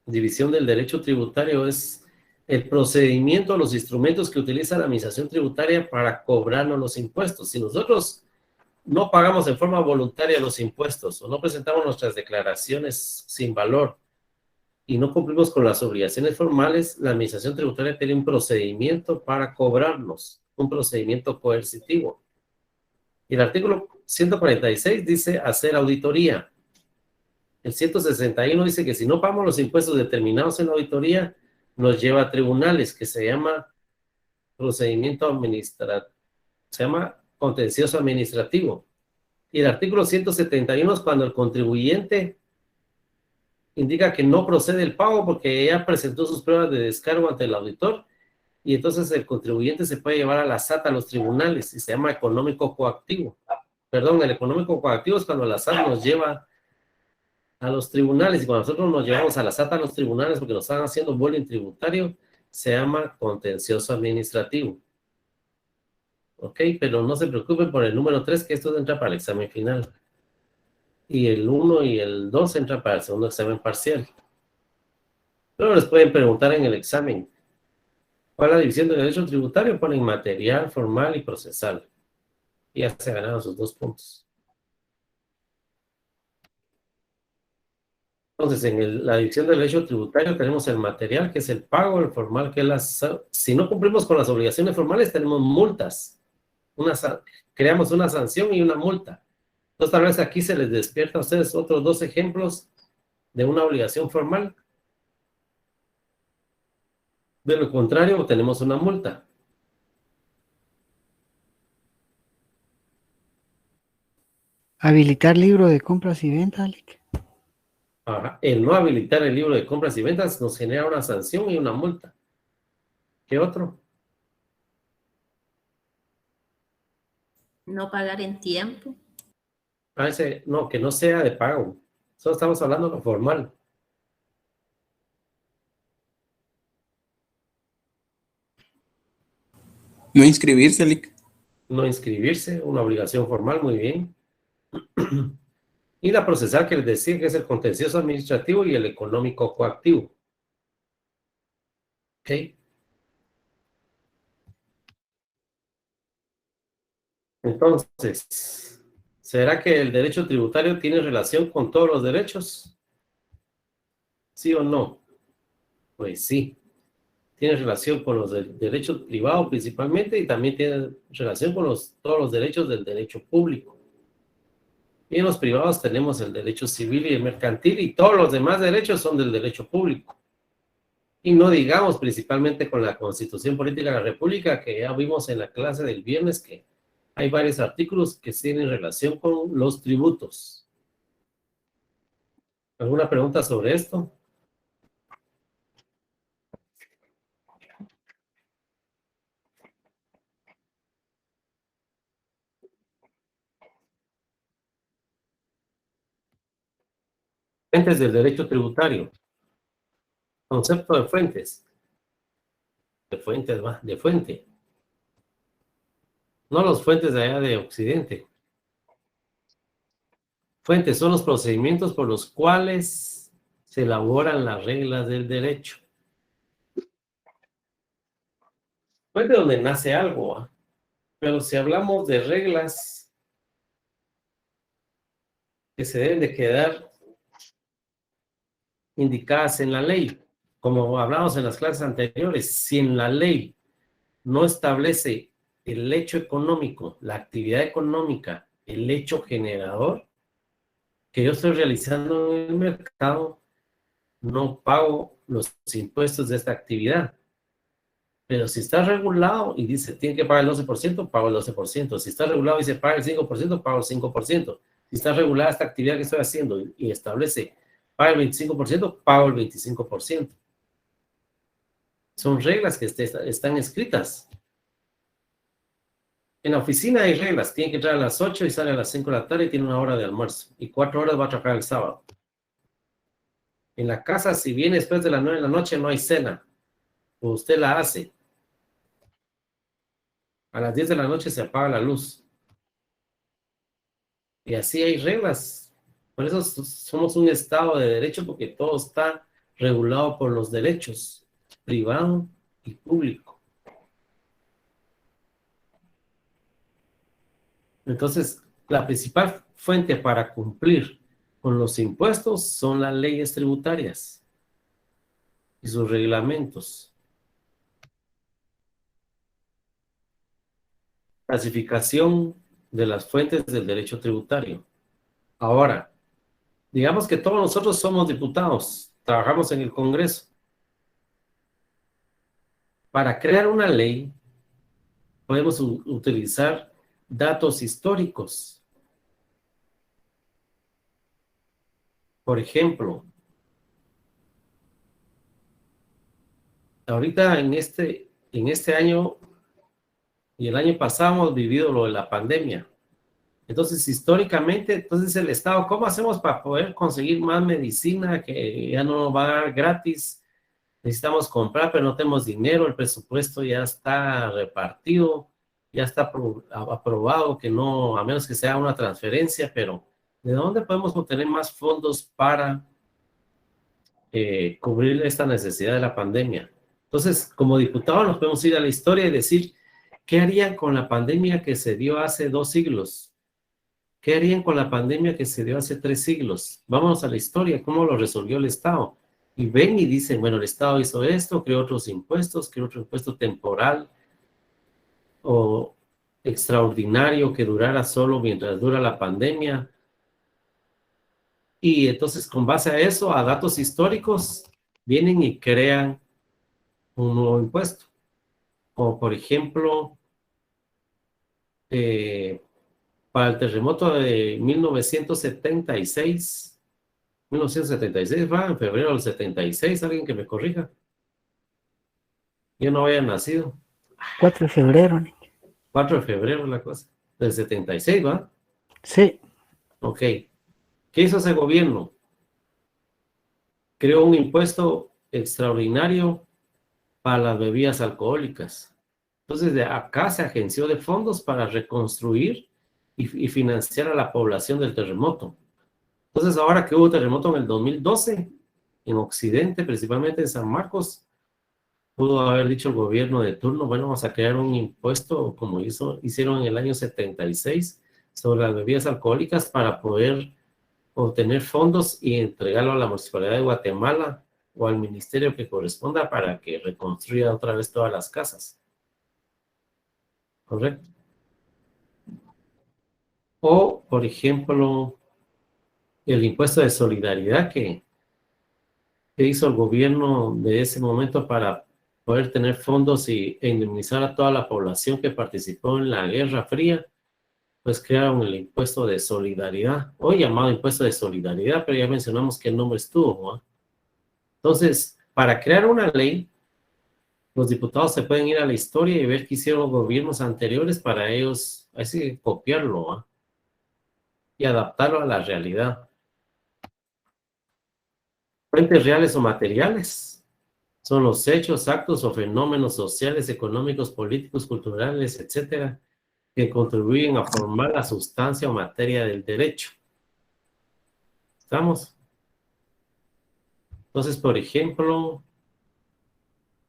división del derecho tributario es el procedimiento, los instrumentos que utiliza la administración tributaria para cobrarnos los impuestos. Si nosotros no pagamos en forma voluntaria los impuestos o no presentamos nuestras declaraciones sin valor y no cumplimos con las obligaciones formales, la administración tributaria tiene un procedimiento para cobrarnos, un procedimiento coercitivo. Y el artículo 146 dice hacer auditoría. El 161 dice que si no pagamos los impuestos determinados en la auditoría, nos lleva a tribunales, que se llama procedimiento administrativo, se llama contencioso administrativo. Y el artículo 171 es cuando el contribuyente indica que no procede el pago porque ya presentó sus pruebas de descargo ante el auditor, y entonces el contribuyente se puede llevar a la SAT a los tribunales, y se llama económico coactivo. Perdón, el económico coactivo es cuando la SAT nos lleva a los tribunales, y cuando nosotros nos llevamos a la SAT a los tribunales porque nos están haciendo bullying tributario, se llama contencioso administrativo. Ok, pero no se preocupen por el número 3, que esto entra para el examen final. Y el 1 y el 2 entra para el segundo examen parcial. Luego les pueden preguntar en el examen, ¿cuál es la división de derecho tributario? Ponen material, formal y procesal. Y ya se ganaron sus 2 puntos. Entonces, en la división del derecho tributario tenemos el material, que es el pago, el formal, que es si no cumplimos con las obligaciones formales, tenemos multas. Creamos una sanción y una multa. Entonces, tal vez aquí se les despierta a ustedes otros 2 ejemplos de una obligación formal. De lo contrario, tenemos una multa. Habilitar libro de compras y ventas, Lick. Ajá. El no habilitar el libro de compras y ventas nos genera una sanción y una multa. ¿Qué otro? No pagar en tiempo. No, que no sea de pago. Solo estamos hablando de lo formal. No inscribirse, Lick. No inscribirse, una obligación formal, muy bien. Y la procesal que les decía que es el contencioso administrativo y el económico coactivo. ¿Ok? Entonces, ¿será que el derecho tributario tiene relación con todos los derechos? ¿Sí o no? Pues sí. Tiene relación con los derechos privados principalmente y también tiene relación con todos los derechos del derecho público. Y en los privados tenemos el derecho civil y el mercantil y todos los demás derechos son del derecho público. Y no digamos principalmente con la Constitución Política de la República, que ya vimos en la clase del viernes que hay varios artículos que tienen relación con los tributos. ¿Alguna pregunta sobre esto? Fuentes del derecho tributario. Concepto de fuentes. De fuentes, va, de fuente. No los fuentes de allá de Occidente. Fuentes son los procedimientos por los cuales se elaboran las reglas del derecho. Fuente donde nace algo, ¿eh? Pero si hablamos de reglas que se deben de quedar indicadas en la ley, como hablamos en las clases anteriores, si en la ley no establece el hecho económico, la actividad económica, el hecho generador que yo estoy realizando en el mercado, no pago los impuestos de esta actividad. Pero si está regulado y dice, tiene que pagar el 12%, pago el 12%. Si está regulado y dice, paga el 5%, pago el 5%. Si está regulada esta actividad que estoy haciendo y establece, paga el 25%, pago el 25%. Son reglas que están escritas. En la oficina hay reglas. Tiene que entrar a las 8 y sale a las 5 de la tarde y tiene 1 hora de almuerzo. Y 4 horas va a trabajar el sábado. En la casa, si viene después de las 9 de la noche, no hay cena. O usted la hace. A las 10 de la noche se apaga la luz. Y así hay reglas. Por eso somos un Estado de derecho, porque todo está regulado por los derechos, privado y público. Entonces, la principal fuente para cumplir con los impuestos son las leyes tributarias y sus reglamentos. Clasificación de las fuentes del derecho tributario. Ahora, digamos que todos nosotros somos diputados, trabajamos en el Congreso. Para crear una ley, podemos utilizar datos históricos. Por ejemplo, ahorita en este año y el año pasado hemos vivido lo de la pandemia. Entonces, históricamente, entonces el Estado, ¿cómo hacemos para poder conseguir más medicina que ya no nos va a dar gratis? Necesitamos comprar, pero no tenemos dinero, el presupuesto ya está repartido, ya está aprobado, que no, a menos que sea una transferencia, pero ¿de dónde podemos obtener más fondos para cubrir esta necesidad de la pandemia? Entonces, como diputados nos podemos ir a la historia y decir, ¿qué harían con la pandemia que se dio hace 2 siglos? ¿Qué harían con la pandemia que se dio hace 3 siglos? Vámonos a la historia, ¿cómo lo resolvió el Estado? Y ven y dicen, bueno, el Estado hizo esto, creó otros impuestos, creó otro impuesto temporal o extraordinario que durara solo mientras dura la pandemia. Y entonces, con base a eso, a datos históricos, vienen y crean un nuevo impuesto. Como por ejemplo, para el terremoto de 1976, ¿va? En febrero del 76, alguien que me corrija. Yo no había nacido. 4 de febrero, Nick. 4 de febrero la cosa. Del 76, ¿va? Sí. Ok. ¿Qué hizo ese gobierno? Creó un impuesto extraordinario para las bebidas alcohólicas. Entonces, de acá se agenció de fondos para reconstruir y financiar a la población del terremoto. Entonces, ahora que hubo terremoto en el 2012, en Occidente, principalmente en San Marcos, pudo haber dicho el gobierno de turno, bueno, vamos a crear un impuesto como hicieron en el año 76 sobre las bebidas alcohólicas para poder obtener fondos y entregarlo a la Municipalidad de Guatemala o al ministerio que corresponda para que reconstruya otra vez todas las casas. ¿Correcto? O, por ejemplo, el impuesto de solidaridad que hizo el gobierno de ese momento para poder tener fondos e indemnizar a toda la población que participó en la Guerra Fría, pues crearon el impuesto de solidaridad, hoy llamado impuesto de solidaridad, pero ya mencionamos que el nombre estuvo, ¿no? Entonces, para crear una ley, los diputados se pueden ir a la historia y ver qué hicieron los gobiernos anteriores para ellos, así copiarlo, ¿no? Y adaptarlo a la realidad. Fuentes reales o materiales son los hechos, actos o fenómenos sociales, económicos, políticos, culturales, etcétera, que contribuyen a formar la sustancia o materia del derecho. ¿Estamos? Entonces, por ejemplo,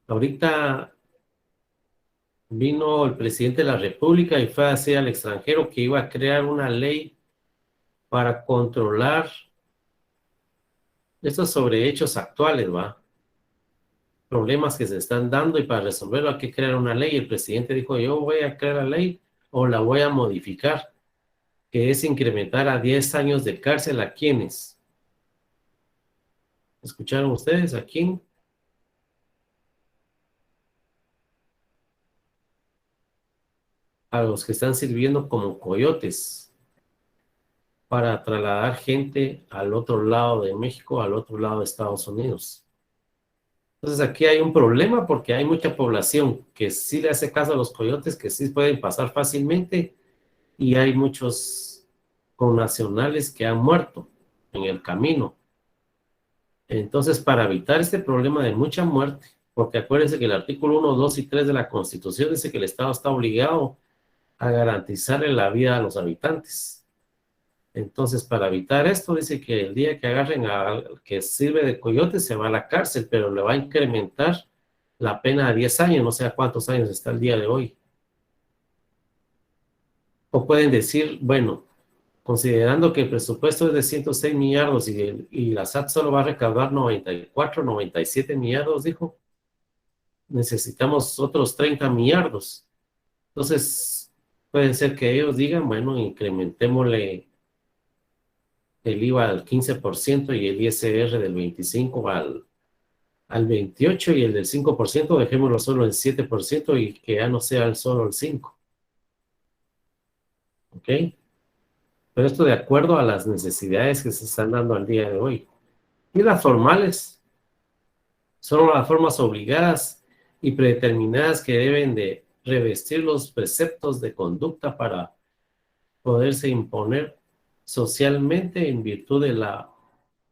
ahorita vino el presidente de la República y fue a decir al extranjero que iba a crear una ley para controlar esto sobre hechos actuales, ¿va? Problemas que se están dando y para resolverlo hay que crear una ley. El presidente dijo, yo voy a crear la ley o la voy a modificar, que es incrementar a 10 años de cárcel a quienes. ¿Escucharon ustedes? ¿A quién? A los que están sirviendo como coyotes para trasladar gente al otro lado de México, al otro lado de Estados Unidos. Entonces aquí hay un problema porque hay mucha población que sí le hace caso a los coyotes, que sí pueden pasar fácilmente, y hay muchos connacionales que han muerto en el camino. Entonces, para evitar este problema de mucha muerte, porque acuérdense que el artículo 1, 2 y 3 de la Constitución dice que el Estado está obligado a garantizarle la vida a los habitantes. Entonces, para evitar esto, dice que el día que agarren al que sirve de coyote se va a la cárcel, pero le va a incrementar la pena a 10 años, no sé a cuántos años está el día de hoy. O pueden decir, bueno, considerando que el presupuesto es de 106 millardos y la SAT solo va a recaudar 94, 97 millardos, dijo, necesitamos otros 30 millardos. Entonces, puede ser que ellos digan, bueno, incrementémosle el IVA al 15% y el ISR del 25% al 28% y el del 5% dejémoslo solo en 7% y que ya no sea solo el 5%. ¿Ok? Pero esto de acuerdo a las necesidades que se están dando al día de hoy. Y las formales son las formas obligadas y predeterminadas que deben de revestir los preceptos de conducta para poderse imponer socialmente en virtud de la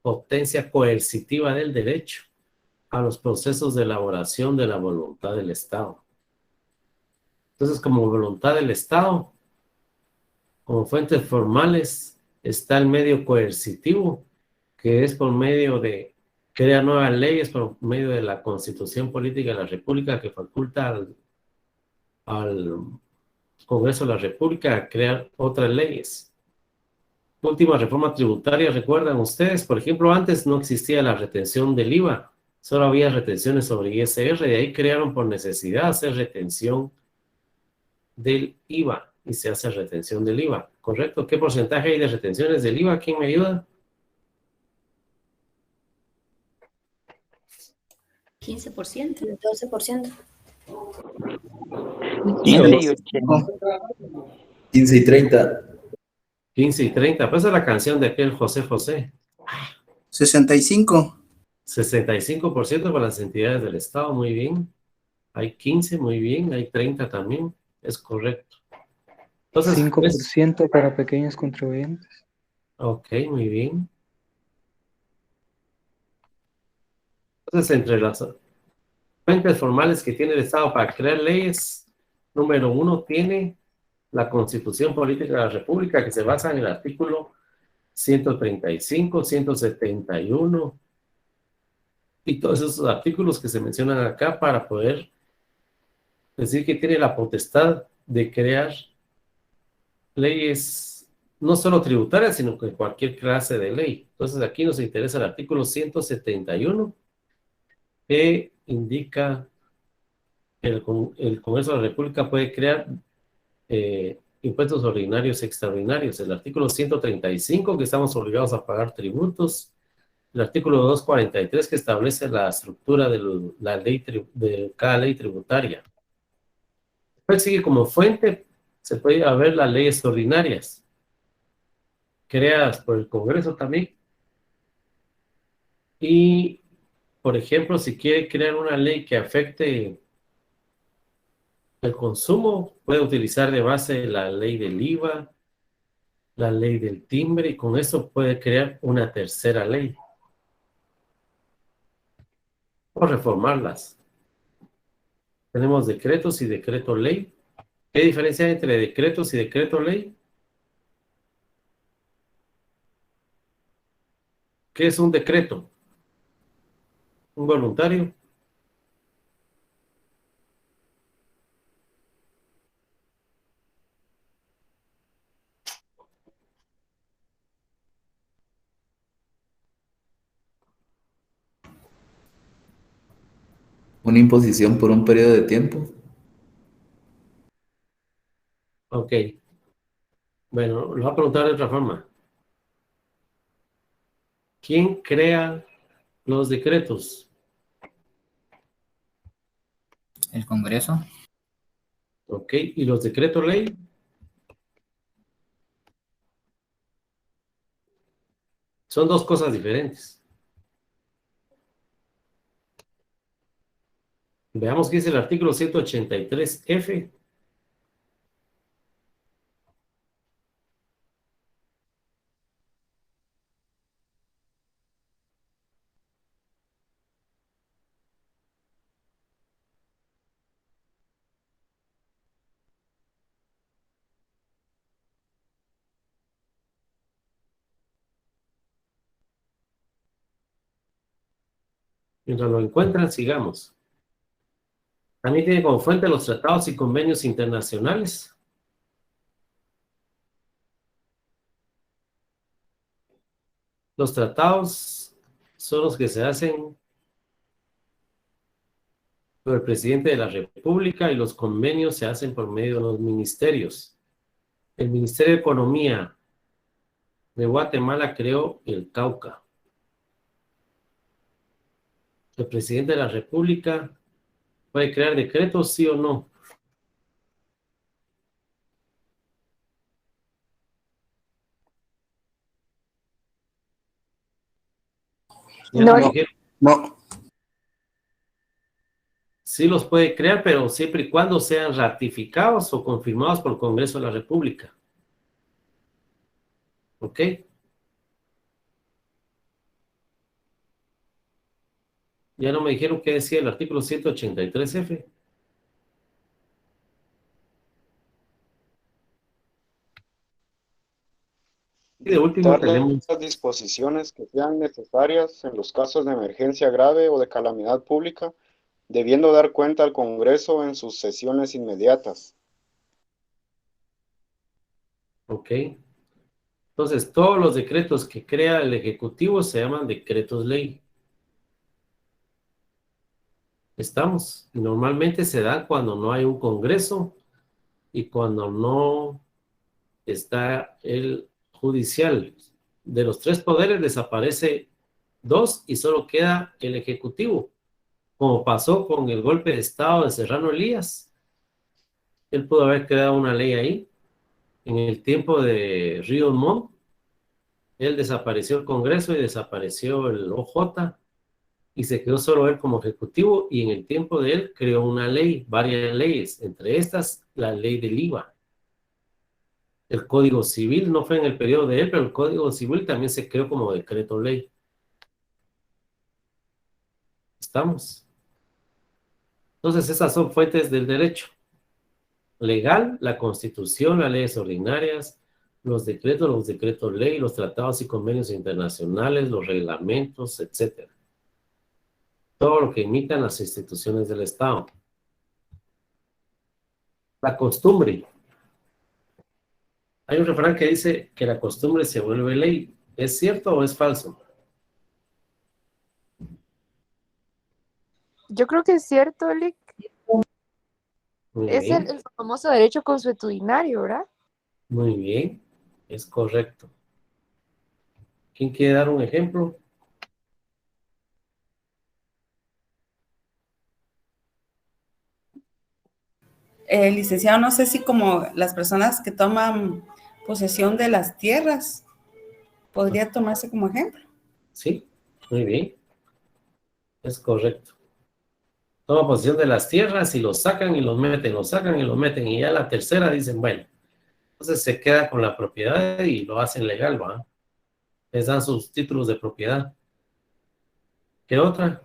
potencia coercitiva del derecho a los procesos de elaboración de la voluntad del Estado. Entonces, como voluntad del Estado, como fuentes formales, está el medio coercitivo, que es por medio de crear nuevas leyes, por medio de la Constitución Política de la República, que faculta al Congreso de la República a crear otras leyes. Última reforma tributaria, ¿recuerdan ustedes? Por ejemplo, antes no existía la retención del IVA, solo había retenciones sobre ISR, de ahí crearon por necesidad hacer retención del IVA, y se hace retención del IVA, ¿correcto? ¿Qué porcentaje hay de retenciones del IVA? ¿Quién me ayuda? 15%, 12%. 15 y 30. 15 y 30, pues es la canción de aquel José José. 65. 65% para las entidades del Estado, muy bien. Hay 15, muy bien. Hay 30 también, es correcto. Entonces, 5% para pequeños contribuyentes. Ok, muy bien. Entonces, entre las fuentes formales que tiene el Estado para crear leyes, número 1 tiene la Constitución Política de la República, que se basa en el artículo 135, 171 y todos esos artículos que se mencionan acá para poder decir que tiene la potestad de crear leyes no solo tributarias, sino que cualquier clase de ley. Entonces aquí nos interesa el artículo 171 que indica que el Congreso de la República puede crear impuestos ordinarios y extraordinarios. El artículo 135 que estamos obligados a pagar tributos. El artículo 243 que establece la estructura de la ley de cada ley tributaria. Después sigue como fuente, se puede ver las leyes ordinarias, creadas por el Congreso también. Y, por ejemplo, si quiere crear una ley que afecte el consumo, puede utilizar de base la ley del IVA, la ley del timbre, y con eso puede crear una tercera ley. O reformarlas. Tenemos decretos y decreto ley. ¿Qué diferencia hay entre decretos y decreto ley? ¿Qué es un decreto? ¿Un voluntario? Una imposición por un periodo de tiempo. Ok. Bueno, lo voy a preguntar de otra forma. ¿Quién crea los decretos? El Congreso. Ok. ¿Y los decretos ley? Son dos cosas diferentes. Veamos qué dice el artículo 183F. Mientras lo encuentran, sigamos. También tiene como fuente los tratados y convenios internacionales. Los tratados son los que se hacen por el presidente de la República y los convenios se hacen por medio de los ministerios. El Ministerio de Economía de Guatemala creó el Cauca. El presidente de la República puede crear decretos, sí o no. No, No. Sí los puede crear, pero siempre y cuando sean ratificados o confirmados por el Congreso de la República. ¿Ok? Ya no me dijeron qué decía el artículo 183F. Y de último Dictar tenemos... las disposiciones que sean necesarias en los casos de emergencia grave o de calamidad pública, debiendo dar cuenta al Congreso en sus sesiones inmediatas. Ok. Entonces, todos los decretos que crea el Ejecutivo se llaman decretos ley. Estamos. Y normalmente se dan cuando no hay un Congreso y cuando no está el judicial. De los tres poderes desaparece dos y solo queda el Ejecutivo. Como pasó con el golpe de Estado de Serrano Elías. Él pudo haber creado una ley ahí. En el tiempo de Ríos Montt, él desapareció el Congreso y desapareció el OJ y se quedó solo él como ejecutivo y en el tiempo de él creó una ley, varias leyes, entre estas la ley del IVA. El Código Civil no fue en el periodo de él, pero el Código Civil también se creó como decreto ley. ¿Estamos? Entonces esas son fuentes del derecho. Legal, la Constitución, las leyes ordinarias, los decretos ley, los tratados y convenios internacionales, los reglamentos, etc. Todo lo que imitan las instituciones del Estado. La costumbre. Hay un refrán que dice que la costumbre se vuelve ley. ¿Es cierto o es falso? Yo creo que es cierto, Lick. Muy Es bien, el famoso derecho consuetudinario, ¿verdad? muy bien. Es correcto. ¿Quién quiere dar un ejemplo? Licenciado, no sé si como las personas que toman posesión de las tierras, podría tomarse como ejemplo. Sí, muy bien. Es correcto. Toma posesión de las tierras y los sacan y los meten, los sacan y los meten. Y ya la tercera dicen, bueno, entonces se queda con la propiedad y lo hacen legal, ¿va? Les dan sus títulos de propiedad. ¿Qué otra?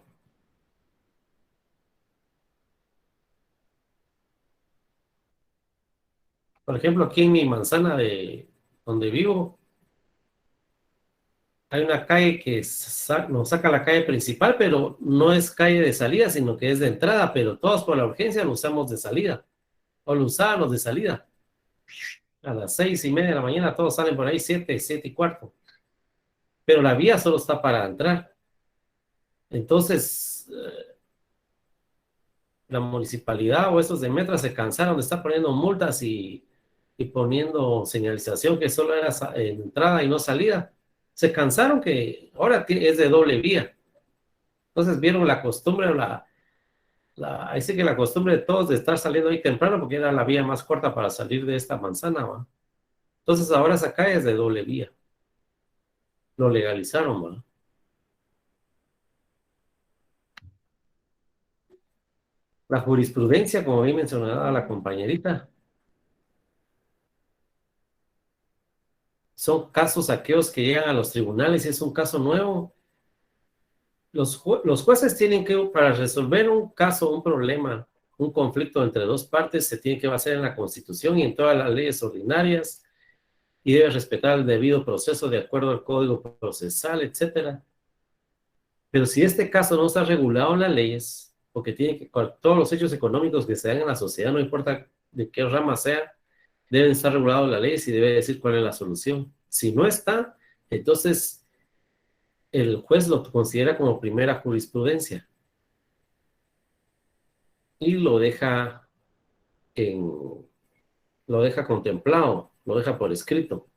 Por ejemplo, aquí en mi manzana de donde vivo, hay una calle que nos saca la calle principal, pero no es calle de salida, sino que es de entrada, pero todos por la urgencia lo usamos de salida, o lo usábamos de salida. A las 6:30 de la mañana todos salen por ahí, 7:15. Pero la vía solo está para entrar. Entonces, la municipalidad o esos de Metra se cansaron de estar poniendo multas y poniendo señalización que solo era entrada y no salida. Se cansaron que ahora es de doble vía. Entonces vieron la costumbre, ahí sí que la costumbre de todos de estar saliendo ahí temprano porque era la vía más corta para salir de esta manzana, ¿va? Entonces ahora esa calle es de doble vía. Lo legalizaron, ¿va? La jurisprudencia, como bien mencionaba la compañerita, son casos aquellos que llegan a los tribunales y es un caso nuevo. Los jueces tienen que, para resolver un caso, un problema, un conflicto entre dos partes, se tiene que basar en la Constitución y en todas las leyes ordinarias y debe respetar el debido proceso de acuerdo al Código Procesal, etc. Pero si este caso no está regulado en las leyes, porque tiene que, todos los hechos económicos que se dan en la sociedad, no importa de qué rama sea, deben estar regulados en las leyes y debe decir cuál es la solución. Si no está, entonces el juez lo considera como primera jurisprudencia y lo deja contemplado, lo deja por escrito.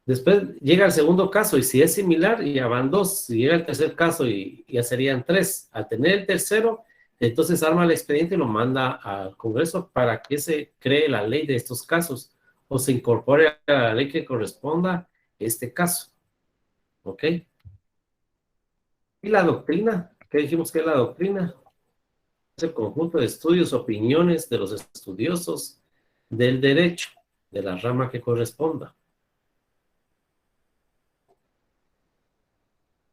Después llega el segundo caso y si es similar, ya van dos. Si llega el tercer caso y ya serían tres. Al tener el tercero, entonces arma el expediente y lo manda al Congreso para que se cree la ley de estos casos o se incorpore a la ley que corresponda a este caso. ¿Ok? ¿Y la doctrina? ¿Qué dijimos que es la doctrina? Es el conjunto de estudios, opiniones de los estudiosos del derecho, de la rama que corresponda.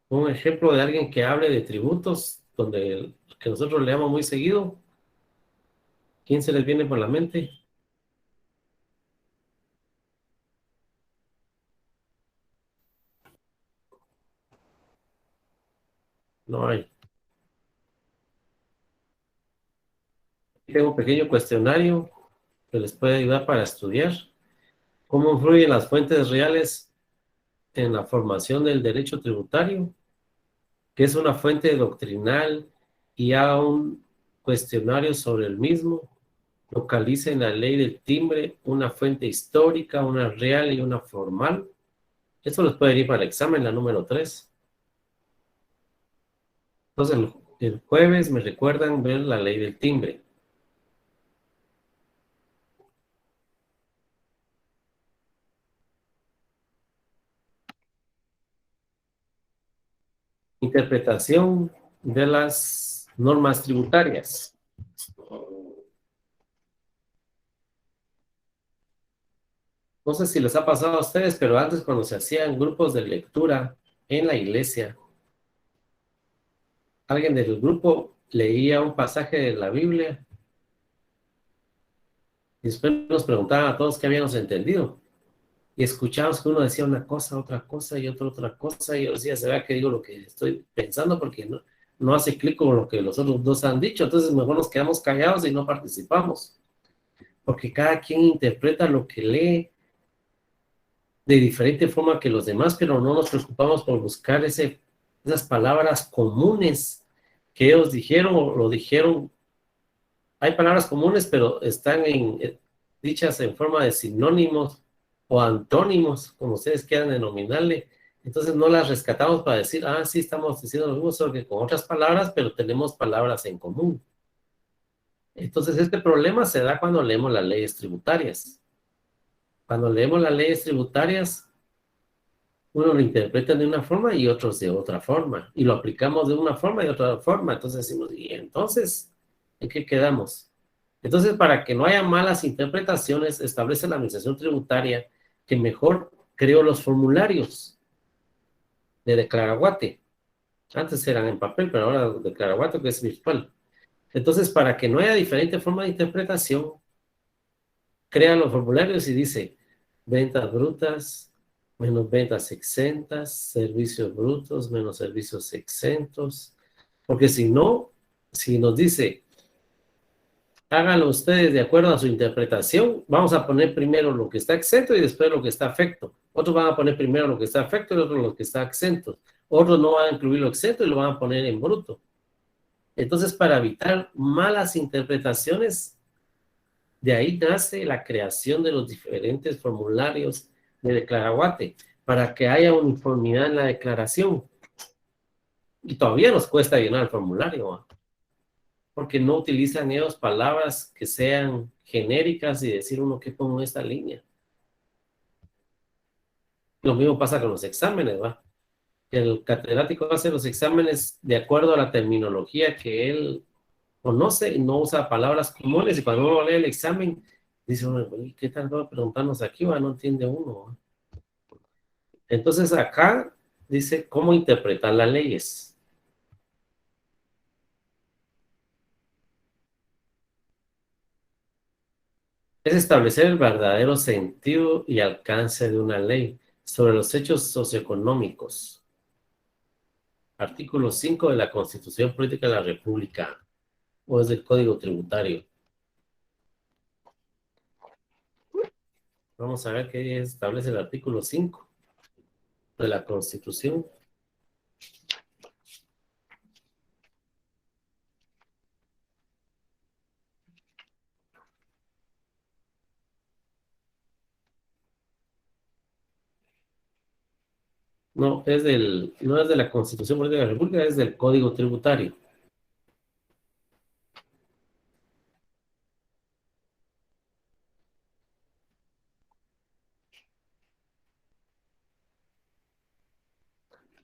Un ejemplo de alguien que hable de tributos, que nosotros leamos muy seguido. ¿Quién se les viene por la mente? No hay. Tengo un pequeño cuestionario que les puede ayudar para estudiar. ¿Cómo influyen las fuentes reales en la formación del derecho tributario? ¿Qué es una fuente doctrinal? Y haga un cuestionario sobre el mismo. Localice en la ley del timbre una fuente histórica, una real y una formal. Esto les puede ir para el examen, la número 3. Entonces, el jueves me recuerdan ver la ley del timbre. Interpretación de las normas tributarias. No sé si les ha pasado a ustedes, pero antes cuando se hacían grupos de lectura en la iglesia, alguien del grupo leía un pasaje de la Biblia y después nos preguntaban a todos qué habíamos entendido. y escuchábamos que uno decía una cosa, otra cosa y otra cosa, y yo decía, ¿será que digo lo que estoy pensando? Porque no hace clic con lo que los otros dos han dicho, entonces mejor nos quedamos callados y no participamos, porque cada quien interpreta lo que lee de diferente forma que los demás, pero no nos preocupamos por buscar esas palabras comunes que ellos dijeron o lo dijeron. Hay palabras comunes, pero están dichas en forma de sinónimos o antónimos, como ustedes quieran denominarle. Entonces no las rescatamos para decir, ah, sí, estamos diciendo lo mismo, solo que con otras palabras, pero tenemos palabras en común. Entonces este problema se da cuando leemos las leyes tributarias. Cuando leemos las leyes tributarias, uno lo interpreta de una forma y otros de otra forma, y lo aplicamos de una forma y de otra forma. Entonces decimos, ¿y entonces en qué quedamos? Entonces, para que no haya malas interpretaciones, establece la Administración Tributaria que mejor creó los formularios de Declaraguate. Antes eran en papel, pero ahora Declaraguate que es virtual. Entonces, para que no haya diferente forma de interpretación, crea los formularios y dice ventas brutas menos ventas exentas, servicios brutos menos servicios exentos, porque si no, si nos dice háganlo ustedes de acuerdo a su interpretación, vamos a poner primero lo que está exento y después lo que está afecto. Otros van a poner primero lo que está afecto y otros lo que está exento. Otros no van a incluir lo exento y lo van a poner en bruto. Entonces, para evitar malas interpretaciones, de ahí nace la creación de los diferentes formularios de Declaraguate, para que haya uniformidad en la declaración. Y todavía nos cuesta llenar el formulario, ¿no? Porque no utilizan ellos palabras que sean genéricas y decir uno qué pongo en esta línea. Lo mismo pasa con los exámenes, ¿va? El catedrático hace los exámenes de acuerdo a la terminología que él conoce y no usa palabras comunes, y cuando uno lee el examen, dice uno, ¿qué tal va a preguntarnos aquí? ¿Va? No entiende uno, ¿va? Entonces acá dice cómo interpretar las leyes. Es establecer el verdadero sentido y alcance de una ley sobre los hechos socioeconómicos. Artículo 5 de la Constitución Política de la República, o es del Código Tributario. Vamos a ver qué establece el artículo 5 de la Constitución. No, no es de la Constitución Política de la República, es del Código Tributario.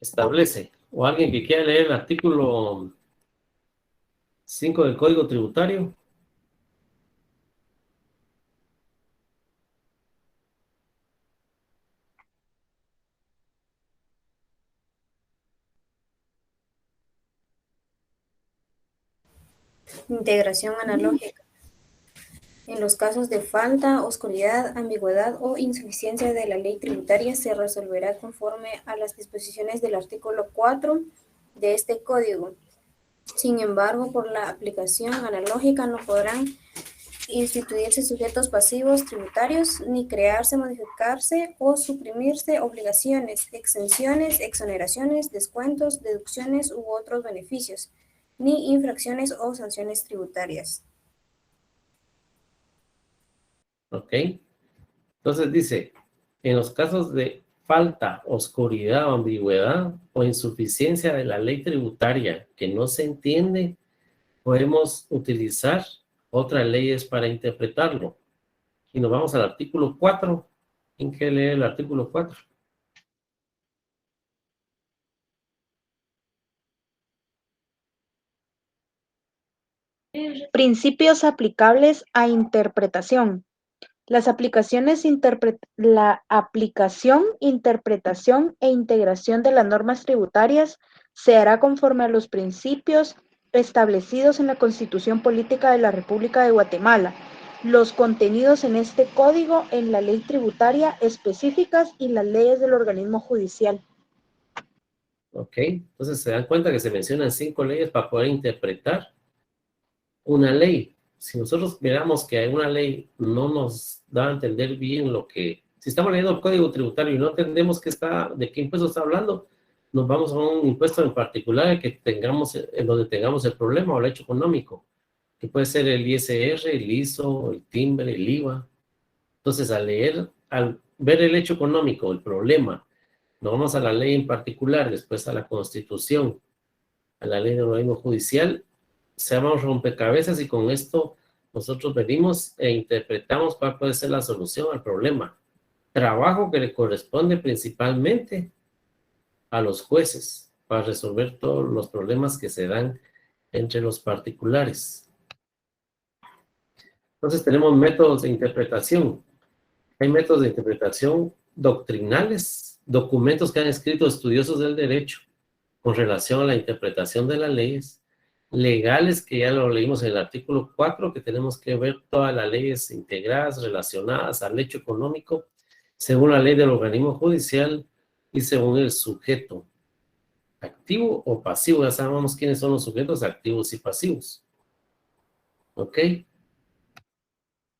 Establece, o alguien que quiera leer el artículo 5 del Código Tributario. Integración analógica. En los casos de falta, oscuridad, ambigüedad o insuficiencia de la ley tributaria se resolverá conforme a las disposiciones del artículo 4 de este código. Sin embargo, por la aplicación analógica no podrán instituirse sujetos pasivos tributarios, ni crearse, modificarse o suprimirse obligaciones, exenciones, exoneraciones, descuentos, deducciones u otros beneficios, ni infracciones o sanciones tributarias. ¿Ok? Entonces dice, en los casos de falta, oscuridad o ambigüedad o insuficiencia de la ley tributaria que no se entiende, podemos utilizar otras leyes para interpretarlo. Y nos vamos al artículo 4. ¿Quién quiere leer el artículo 4? Principios aplicables a interpretación. La aplicación, interpretación e integración de las normas tributarias se hará conforme a los principios establecidos en la Constitución Política de la República de Guatemala los contenidos en este código en la ley tributaria específicas y las leyes del organismo judicial. Ok, entonces se dan cuenta que se mencionan 5 leyes para poder interpretar una ley. Si nosotros miramos que una ley no nos da a entender bien lo que... Si estamos leyendo el código tributario y no entendemos de qué impuesto está hablando, nos vamos a un impuesto en particular en donde tengamos el problema o el hecho económico, que puede ser el ISR, el ISO, el timbre, el IVA. Entonces, al ver el hecho económico, el problema, nos vamos a la ley en particular, después a la Constitución, a la ley del organismo judicial, se llama rompecabezas y con esto nosotros venimos e interpretamos cuál puede ser la solución al problema. Trabajo que le corresponde principalmente a los jueces para resolver todos los problemas que se dan entre los particulares. Entonces tenemos métodos de interpretación. Hay métodos de interpretación doctrinales, documentos que han escrito estudiosos del derecho con relación a la interpretación de las leyes, legales, que ya lo leímos en el artículo 4, que tenemos que ver todas las leyes integradas, relacionadas al hecho económico, según la ley del organismo judicial y según el sujeto, activo o pasivo. Ya sabemos quiénes son los sujetos activos y pasivos. ¿Ok?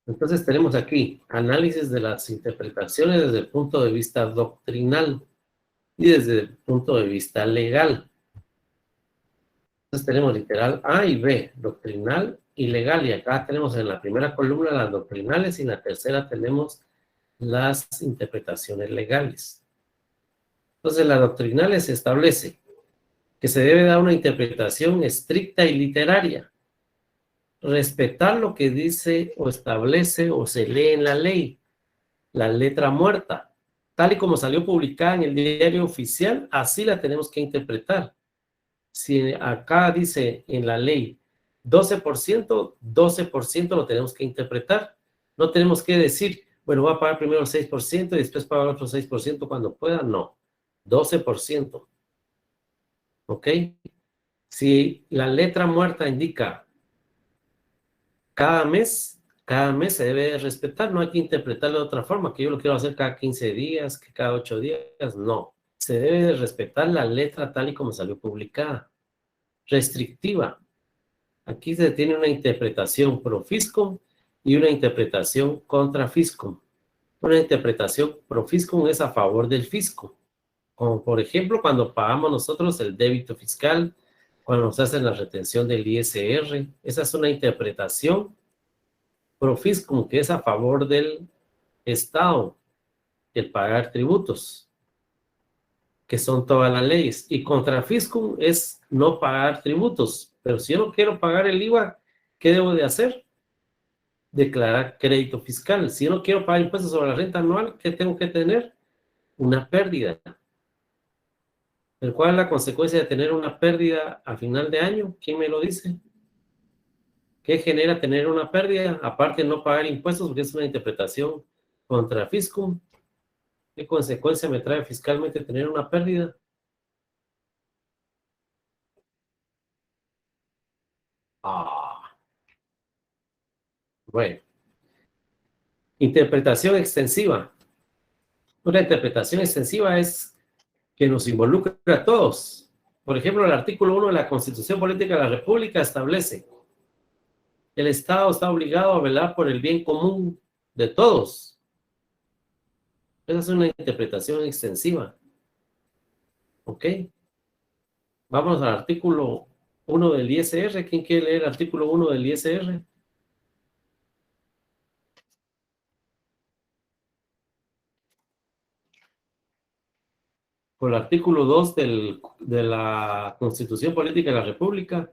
Entonces tenemos aquí análisis de las interpretaciones desde el punto de vista doctrinal y desde el punto de vista legal. Entonces tenemos literal A y B, doctrinal y legal, y acá tenemos en la primera columna las doctrinales y en la tercera tenemos las interpretaciones legales. Entonces, las doctrinales se establece que se debe dar una interpretación estricta y literaria, respetar lo que dice o establece o se lee en la ley, la letra muerta, tal y como salió publicada en el diario oficial, así la tenemos que interpretar. Si acá dice en la ley 12%, 12% lo tenemos que interpretar. No tenemos que decir, bueno, voy a pagar primero el 6% y después pagar otro 6% cuando pueda. No, 12%. ¿Ok? Si la letra muerta indica cada mes se debe respetar. No hay que interpretarlo de otra forma, que yo lo quiero hacer cada 15 días, que cada 8 días. No, se debe respetar la letra tal y como salió publicada. Restrictiva. Aquí se tiene una interpretación pro fiscum y una interpretación contra fiscum. Una interpretación pro fiscum es a favor del fisco. Como por ejemplo cuando pagamos nosotros el débito fiscal, cuando nos hacen la retención del ISR. Esa es una interpretación pro fiscum, que es a favor del Estado, el pagar tributos, que son todas las leyes. Y contra fiscum es no pagar tributos. Pero si yo no quiero pagar el IVA, ¿qué debo de hacer? Declarar crédito fiscal. Si yo no quiero pagar impuestos sobre la renta anual, ¿qué tengo que tener? Una pérdida. ¿Pero cuál es la consecuencia de tener una pérdida a final de año? ¿Quién me lo dice? ¿Qué genera tener una pérdida? Aparte de no pagar impuestos, porque es una interpretación contra fiscum. ¿Qué consecuencia me trae fiscalmente tener una pérdida? Bueno. Interpretación extensiva. Una interpretación extensiva es que nos involucra a todos. Por ejemplo, el artículo 1 de la Constitución Política de la República establece: el Estado está obligado a velar por el bien común de todos. Esa es una interpretación extensiva. ¿Ok? Vamos al artículo 1 del ISR. ¿Quién quiere leer el artículo 1 del ISR? Por el artículo 2 de la Constitución Política de la República.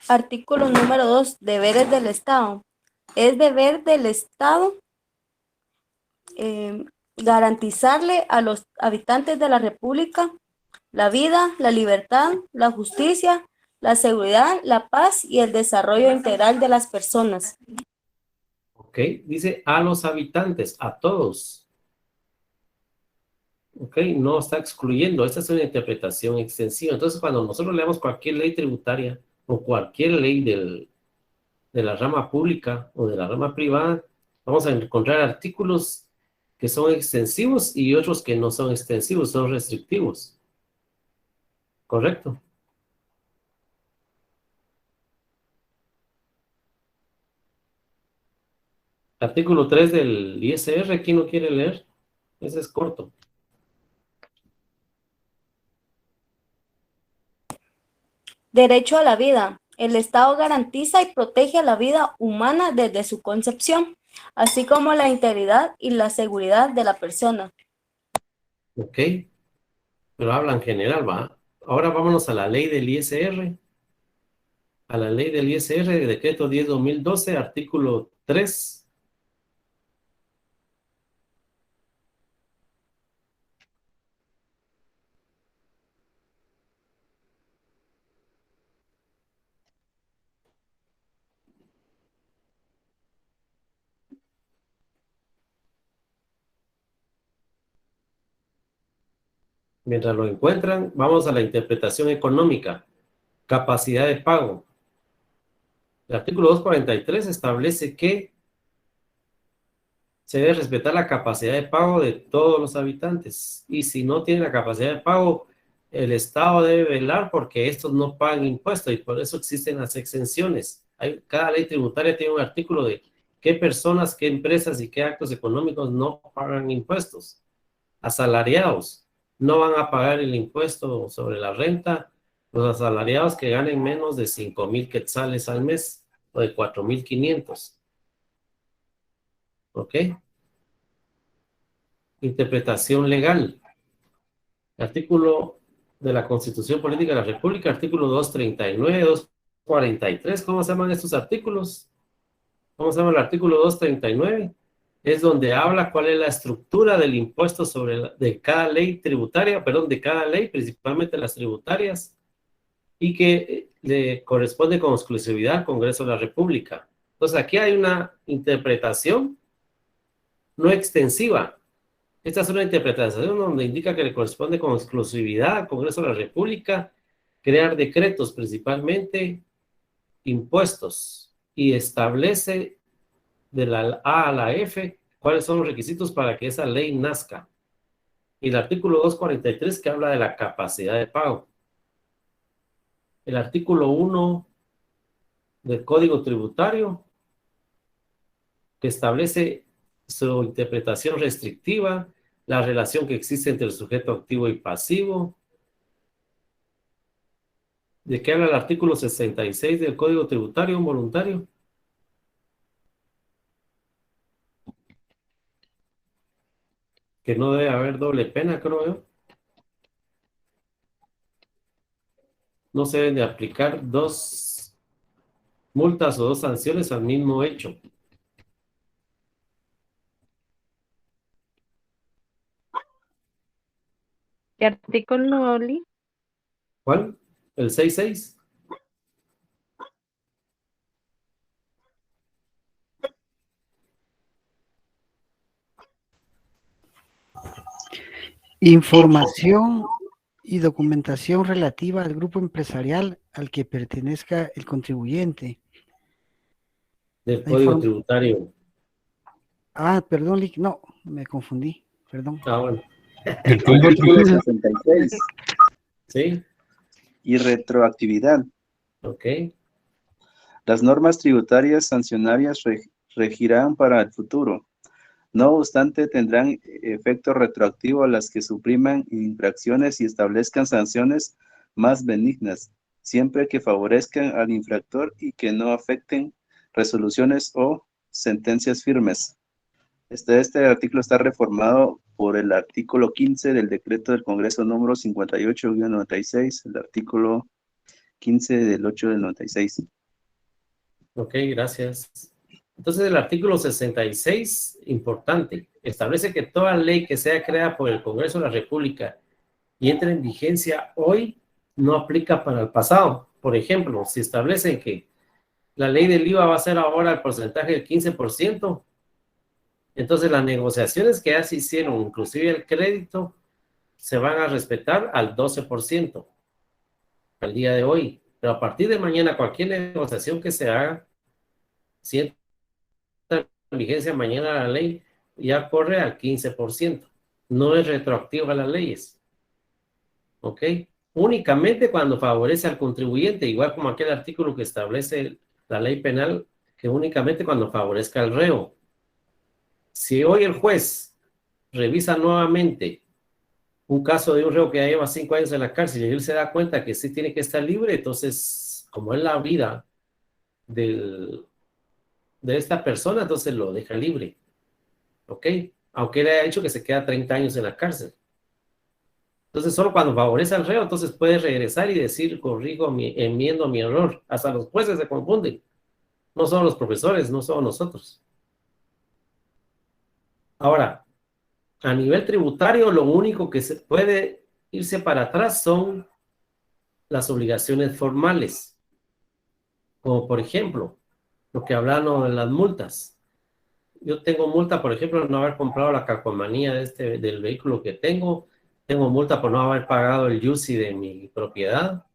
Artículo número 2. Deberes del Estado. Es deber del Estado garantizarle a los habitantes de la República la vida, la libertad, la justicia, la seguridad, la paz y el desarrollo integral de las personas. Ok, dice a los habitantes, a todos. ¿ok? No está excluyendo, esta es una interpretación extensiva. Entonces, cuando nosotros leemos cualquier ley tributaria o cualquier ley de la rama pública o de la rama privada, vamos a encontrar artículos que son extensivos y otros que no son extensivos, son restrictivos. ¿Correcto? Artículo 3 del ISR, ¿quién lo quiere leer? Ese es corto. Derecho a la vida. El Estado garantiza y protege a la vida humana desde su concepción, así como la integridad y la seguridad de la persona. Ok, pero habla en general, ¿va? Ahora vámonos a la ley del ISR. A la ley del ISR, decreto 10/2012, artículo 3. Mientras lo encuentran, vamos a la interpretación económica. Capacidad de pago. El artículo 243 establece que se debe respetar la capacidad de pago de todos los habitantes. Y si no tienen la capacidad de pago, el Estado debe velar porque estos no pagan impuestos y por eso existen las exenciones. Cada ley tributaria tiene un artículo de qué personas, qué empresas y qué actos económicos no pagan impuestos. Asalariados no van a pagar el impuesto sobre la renta. Los asalariados que ganen menos de 5,000 quetzales al mes o de 4,500. ¿Ok? Interpretación legal. Artículo de la Constitución Política de la República, artículo 239, 243. ¿Cómo se llaman estos artículos? ¿Cómo se llama el artículo 239? Es donde habla cuál es la estructura del impuesto de cada ley tributaria, perdón, de cada ley, principalmente las tributarias, y que le corresponde con exclusividad al Congreso de la República. Entonces, aquí hay una interpretación no extensiva. Esta es una interpretación donde indica que le corresponde con exclusividad al Congreso de la República crear decretos, principalmente impuestos, y establece de la A a la F cuáles son los requisitos para que esa ley nazca. Y el artículo 243 que habla de la capacidad de pago. El artículo 1 del Código Tributario que establece su interpretación restrictiva, la relación que existe entre el sujeto activo y pasivo. ¿De qué habla el artículo 66 del Código Tributario voluntario? Que no debe haber doble pena, creo yo. No se deben de aplicar 2 multas o 2 sanciones al mismo hecho. ¿Qué artículo, Oli? ¿Cuál? ¿El 66? Información y documentación relativa al grupo empresarial al que pertenezca el contribuyente. Del Código Tributario. Ah, perdón, Lick, no, me confundí, perdón. Ah, bueno. El artículo 66. Sí. Y retroactividad. Ok. Las normas tributarias sancionarias regirán para el futuro. No obstante, tendrán efecto retroactivo a las que supriman infracciones y establezcan sanciones más benignas, siempre que favorezcan al infractor y que no afecten resoluciones o sentencias firmes. Este artículo está reformado por el artículo 15 del decreto del Congreso número 58-96, el artículo 15 del 8 del 96. Ok, gracias. Entonces el artículo 66, importante, establece que toda ley que sea creada por el Congreso de la República y entre en vigencia hoy, no aplica para el pasado. Por ejemplo, si establecen que la ley del IVA va a ser ahora el porcentaje del 15%, entonces las negociaciones que ya se hicieron, inclusive el crédito, se van a respetar al 12% al día de hoy. Pero a partir de mañana, cualquier negociación que se haga, si entra en vigencia mañana la ley, ya corre al 15%. No es retroactivo a las leyes. ¿Ok? Únicamente cuando favorece al contribuyente, igual como aquel artículo que establece la ley penal, que únicamente cuando favorezca al reo. Si hoy el juez revisa nuevamente un caso de un reo que ya lleva 5 años en la cárcel y él se da cuenta que sí tiene que estar libre, entonces, como es la vida de esta persona, entonces lo deja libre. ¿Ok? Aunque él haya dicho que se queda 30 años en la cárcel. Entonces, solo cuando favorece al reo, entonces puede regresar y decir, corrijo, enmiendo mi error. Hasta los jueces se confunden. No son los profesores, no somos nosotros. Ahora, a nivel tributario, lo único que se puede irse para atrás son las obligaciones formales. Como por ejemplo, lo que hablaron en las multas. Yo tengo multa, por ejemplo, no haber comprado la calcomanía del vehículo que tengo. Tengo multa por no haber pagado el UCI de mi propiedad.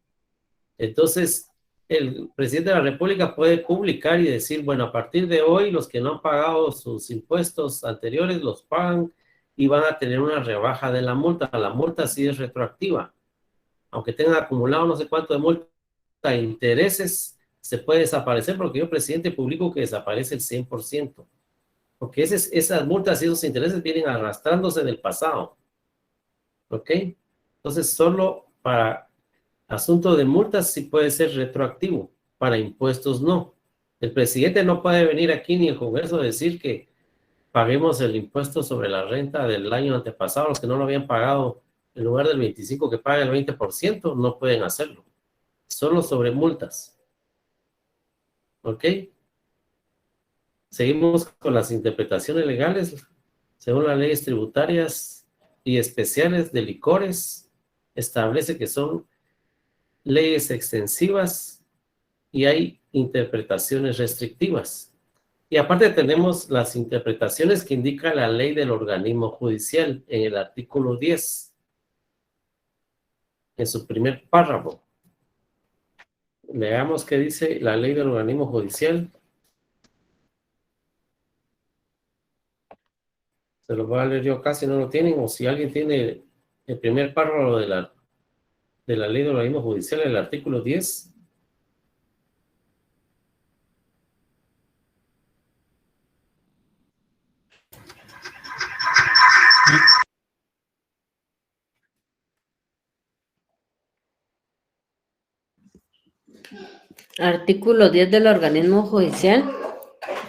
Entonces, el presidente de la República puede publicar y decir, bueno, a partir de hoy, los que no han pagado sus impuestos anteriores los pagan y van a tener una rebaja de la multa. La multa sí es retroactiva. Aunque tengan acumulado no sé cuánto de multa e intereses, se puede desaparecer porque yo, presidente, publico que desaparece el 100%. Porque esas multas y esos intereses vienen arrastrándose del pasado. ¿Ok? Entonces, solo para asunto de multas sí puede ser retroactivo, para impuestos no. El presidente no puede venir aquí ni el Congreso a decir que paguemos el impuesto sobre la renta del año antepasado, los que no lo habían pagado, en lugar del 25% que paga el 20%, no pueden hacerlo. Solo sobre multas. ¿Ok? Seguimos con las interpretaciones legales. Según las leyes tributarias y especiales de licores, establece que son leyes extensivas y hay interpretaciones restrictivas. Y aparte tenemos las interpretaciones que indica la ley del organismo judicial en el artículo 10, en su primer párrafo. Veamos qué dice la ley del organismo judicial. Se lo voy a leer yo, casi no lo tienen, o si alguien tiene el primer párrafo de la ley del organismo judicial, el artículo 10. Artículo 10 del organismo judicial.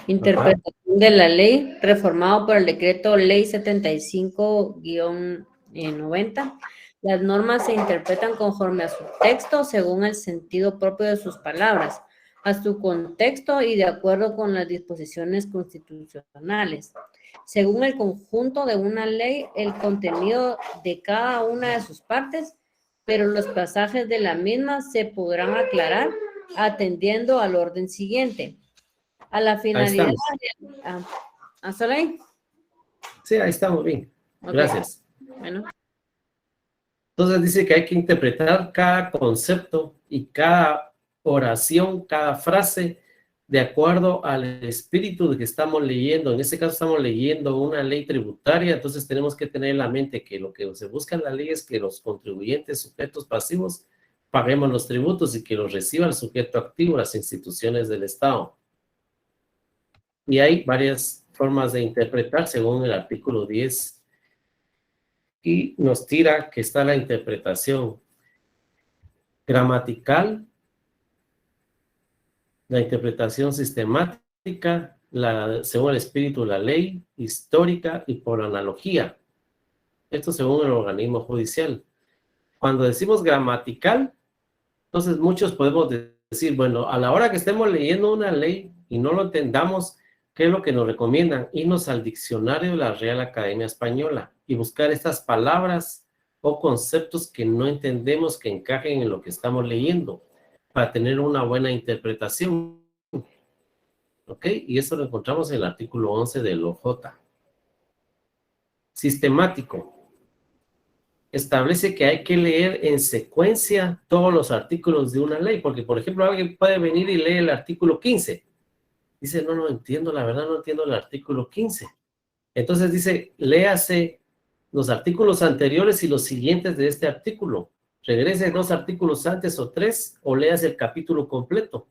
Interpretación de la ley, reformado por el decreto ley 75-90. Las normas se interpretan conforme a su texto, según el sentido propio de sus palabras, a su contexto y de acuerdo con las disposiciones constitucionales. Según el conjunto de una ley, el contenido de cada una de sus partes, pero los pasajes de la misma se podrán aclarar atendiendo al orden siguiente. A la finalidad de... ¿Hasta ahí? Sí, ahí estamos bien. Okay. Gracias. Bueno. Entonces dice que hay que interpretar cada concepto y cada oración, cada frase, de acuerdo al espíritu de que estamos leyendo. En este caso estamos leyendo una ley tributaria, entonces tenemos que tener en la mente que lo que se busca en la ley es que los contribuyentes, sujetos pasivos, paguemos los tributos y que los reciba el sujeto activo, las instituciones del Estado. Y hay varias formas de interpretar según el artículo 10. Y nos tira que está la interpretación gramatical, la interpretación sistemática, según el espíritu de la ley, histórica y por analogía. Esto según el organismo judicial. Cuando decimos gramatical, entonces muchos podemos decir, bueno, a la hora que estemos leyendo una ley y no lo entendamos, ¿qué es lo que nos recomiendan? Irnos al diccionario de la Real Academia Española y buscar estas palabras o conceptos que no entendemos que encajen en lo que estamos leyendo para tener una buena interpretación. ¿Ok? Y eso lo encontramos en el artículo 11 del OJ. Sistemático. establece que hay que leer en secuencia todos los artículos de una ley, porque, por ejemplo, alguien puede venir y leer el artículo 15. Dice, no entiendo, la verdad no entiendo el artículo 15. Entonces dice, léase los artículos anteriores y los siguientes de este artículo. Regrese 2 artículos antes o 3, o leas el capítulo completo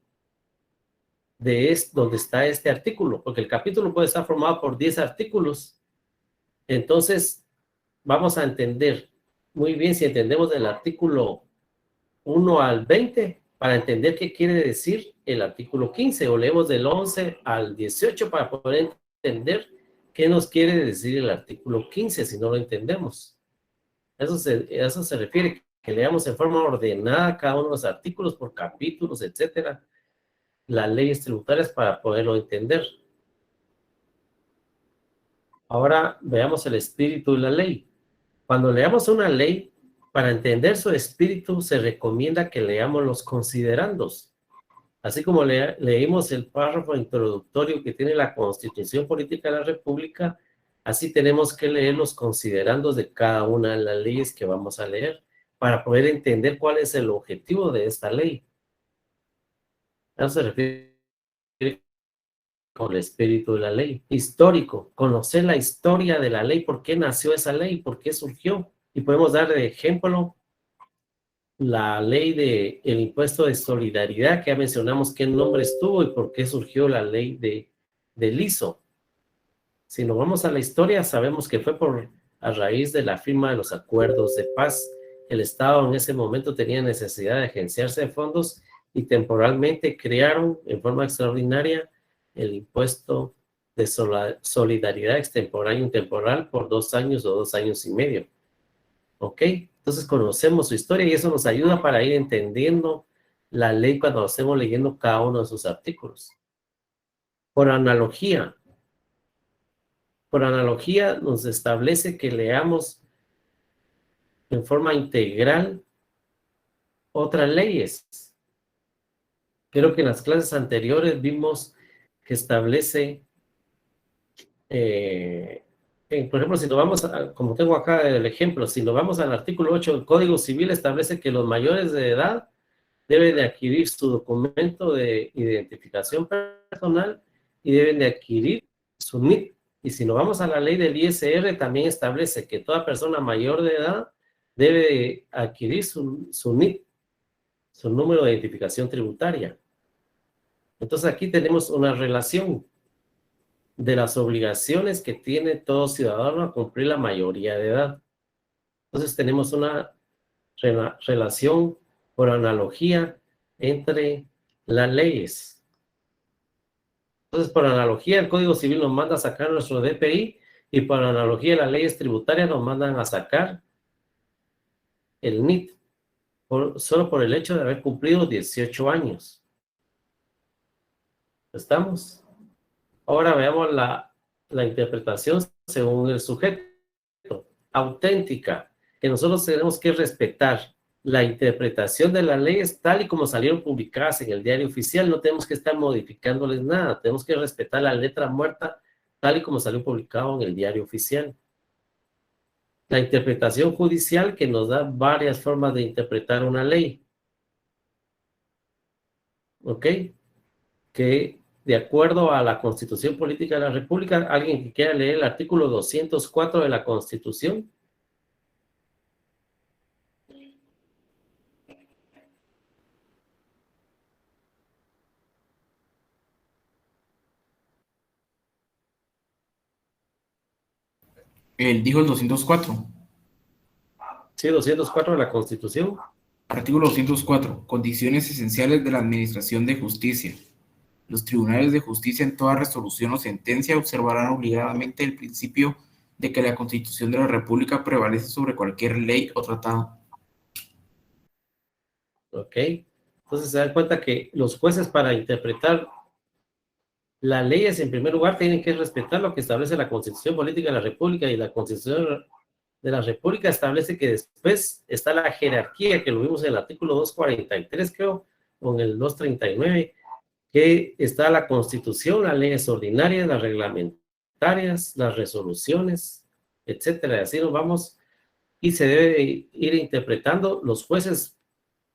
de donde está este artículo, porque el capítulo puede estar formado por 10 artículos. Entonces, vamos a entender muy bien si entendemos del artículo 1 al 20, para entender qué quiere decir el artículo 15, o leemos del 11 al 18 para poder entender qué nos quiere decir el artículo 15 si no lo entendemos. Eso se refiere, que leamos en forma ordenada cada uno de los artículos por capítulos, etcétera, las leyes tributarias para poderlo entender. Ahora veamos el espíritu de la ley. Cuando leamos una ley, para entender su espíritu se recomienda que leamos los considerandos. Así como leímos el párrafo introductorio que tiene la Constitución Política de la República, así tenemos que leer los considerandos de cada una de las leyes que vamos a leer para poder entender cuál es el objetivo de esta ley. Eso se refiere con el espíritu de la ley. Histórico, conocer la historia de la ley, por qué nació esa ley, por qué surgió. Y podemos dar de ejemplo la ley del impuesto de solidaridad, que ya mencionamos qué nombres tuvo y por qué surgió la ley del ISO. Si nos vamos a la historia, sabemos que fue a raíz de la firma de los acuerdos de paz. El Estado en ese momento tenía necesidad de agenciarse de fondos y temporalmente crearon en forma extraordinaria el impuesto de solidaridad extemporáneo y temporal por 2 años o 2 años y medio. ¿Ok? Entonces conocemos su historia y eso nos ayuda para ir entendiendo la ley cuando estemos leyendo cada uno de sus artículos. Por analogía nos establece que leamos en forma integral otras leyes. Creo que en las clases anteriores vimos que establece, por ejemplo, si nos vamos, como tengo acá el ejemplo, si nos vamos al artículo 8 del Código Civil, establece que los mayores de edad deben de adquirir su documento de identificación personal y deben de adquirir su NIT. Y si nos vamos a la ley del ISR, también establece que toda persona mayor de edad debe adquirir su NIT, su número de identificación tributaria. Entonces aquí tenemos una relación de las obligaciones que tiene todo ciudadano a cumplir la mayoría de edad. Entonces tenemos una relación por analogía entre las leyes. Entonces, por analogía, el Código Civil nos manda a sacar nuestro DPI y por analogía, las leyes tributarias nos mandan a sacar el NIT, solo por el hecho de haber cumplido 18 años. ¿Estamos? Ahora veamos la interpretación según el sujeto. Auténtica, que nosotros tenemos que respetar la interpretación de las leyes tal y como salieron publicadas en el diario oficial. No tenemos que estar modificándoles nada, tenemos que respetar la letra muerta tal y como salió publicado en el diario oficial. La interpretación judicial, que nos da varias formas de interpretar una ley. ¿Ok? Que de acuerdo a la Constitución Política de la República, alguien que quiera leer el artículo 204 de la Constitución. Él dijo el 204. Sí, 204 de la Constitución. Artículo 204. Condiciones esenciales de la administración de justicia. Los tribunales de justicia en toda resolución o sentencia observarán obligadamente el principio de que la Constitución de la República prevalece sobre cualquier ley o tratado. Ok. Entonces se dan cuenta que los jueces, para interpretar las leyes, en primer lugar, tienen que respetar lo que establece la Constitución Política de la República, y la Constitución de la República establece que después está la jerarquía, que lo vimos en el artículo 243, creo, o en el 239, que está la Constitución, las leyes ordinarias, las reglamentarias, las resoluciones, etcétera. Así nos vamos. y se debe ir interpretando. Los jueces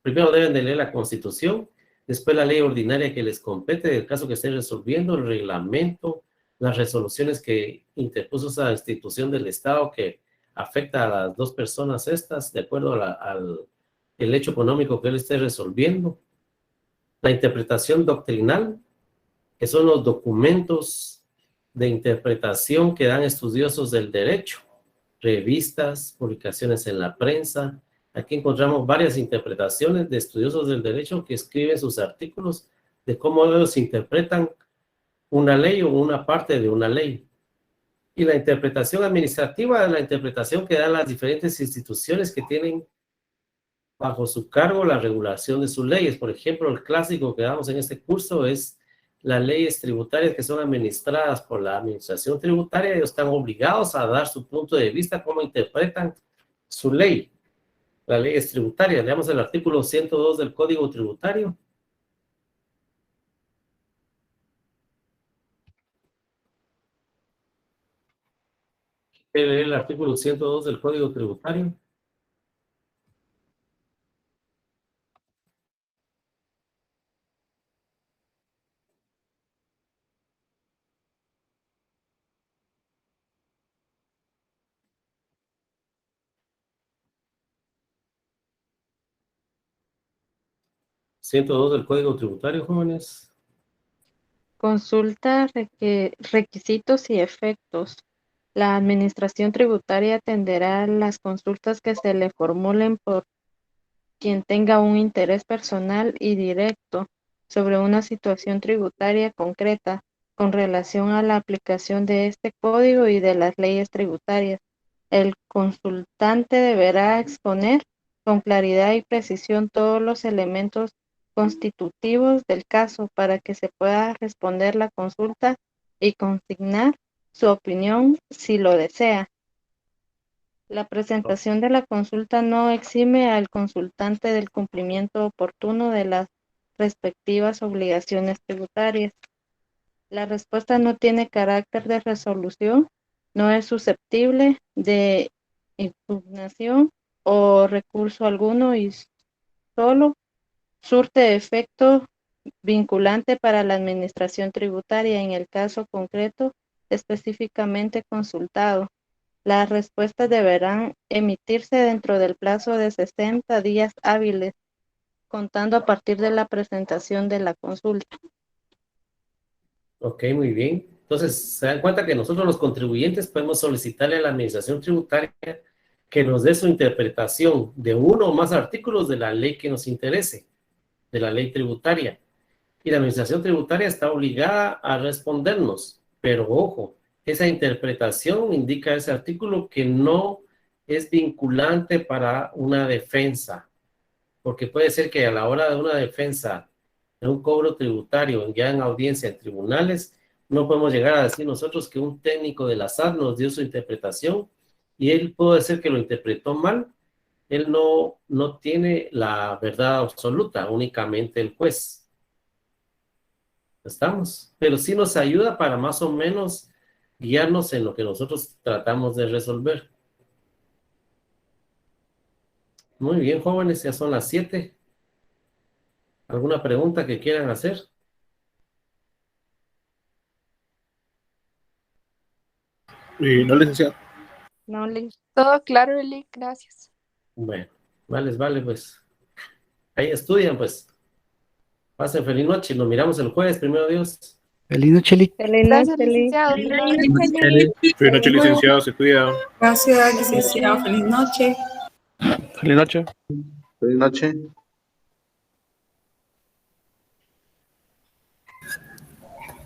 primero deben de leer la Constitución, después la ley ordinaria que les compete, del caso que estén resolviendo, el reglamento, las resoluciones que interpuso esa institución del Estado que afecta a las dos personas estas, de acuerdo al el hecho económico que él esté resolviendo. La interpretación doctrinal, que son los documentos de interpretación que dan estudiosos del derecho, revistas, publicaciones en la prensa. Aquí encontramos varias interpretaciones de estudiosos del derecho que escriben sus artículos de cómo ellos interpretan una ley o una parte de una ley. Y la interpretación administrativa es la interpretación que dan las diferentes instituciones que tienen bajo su cargo la regulación de sus leyes. Por ejemplo, el clásico que damos en este curso es las leyes tributarias que son administradas por la administración tributaria. Ellos están obligados a dar su punto de vista, cómo interpretan su ley. La ley es tributaria. Leamos el artículo 102 del Código Tributario. El artículo 102 del Código Tributario. ¿102 del Código Tributario, jóvenes? Consulta requisitos y efectos. La administración tributaria atenderá las consultas que se le formulen por quien tenga un interés personal y directo sobre una situación tributaria concreta con relación a la aplicación de este código y de las leyes tributarias. El consultante deberá exponer con claridad y precisión todos los elementos constitutivos del caso para que se pueda responder la consulta y consignar su opinión si lo desea. La presentación de la consulta no exime al consultante del cumplimiento oportuno de las respectivas obligaciones tributarias. La respuesta no tiene carácter de resolución, no es susceptible de impugnación o recurso alguno y solo surte efecto vinculante para la administración tributaria en el caso concreto específicamente consultado. Las respuestas deberán emitirse dentro del plazo de 60 días hábiles, contando a partir de la presentación de la consulta. Ok, muy bien. Entonces, se dan cuenta que nosotros los contribuyentes podemos solicitarle a la administración tributaria que nos dé su interpretación de uno o más artículos de la ley que nos interese, de la ley tributaria. Y la administración tributaria está obligada a respondernos. Pero ojo, esa interpretación indica ese artículo que no es vinculante para una defensa. Porque puede ser que a la hora de una defensa, de un cobro tributario, ya en audiencia en tribunales, no podemos llegar a decir nosotros que un técnico de la SAT nos dio su interpretación y él puede ser que lo interpretó mal. Él no tiene la verdad absoluta, únicamente el juez. ¿Estamos? Pero sí nos ayuda para más o menos guiarnos en lo que nosotros tratamos de resolver. Muy bien, jóvenes, ya son las 7. ¿Alguna pregunta que quieran hacer? No, licenciado. No, Todo claro, Eli, gracias. Bueno, vale, pues. Ahí estudian, pues. Pasen feliz noche. Nos miramos el jueves, primero Dios. Feliz noche, Lic. Gracias, licenciado. Feliz noche. Feliz noche, licenciado. Se cuida. Gracias, licenciado. Feliz noche. Feliz noche. Feliz noche.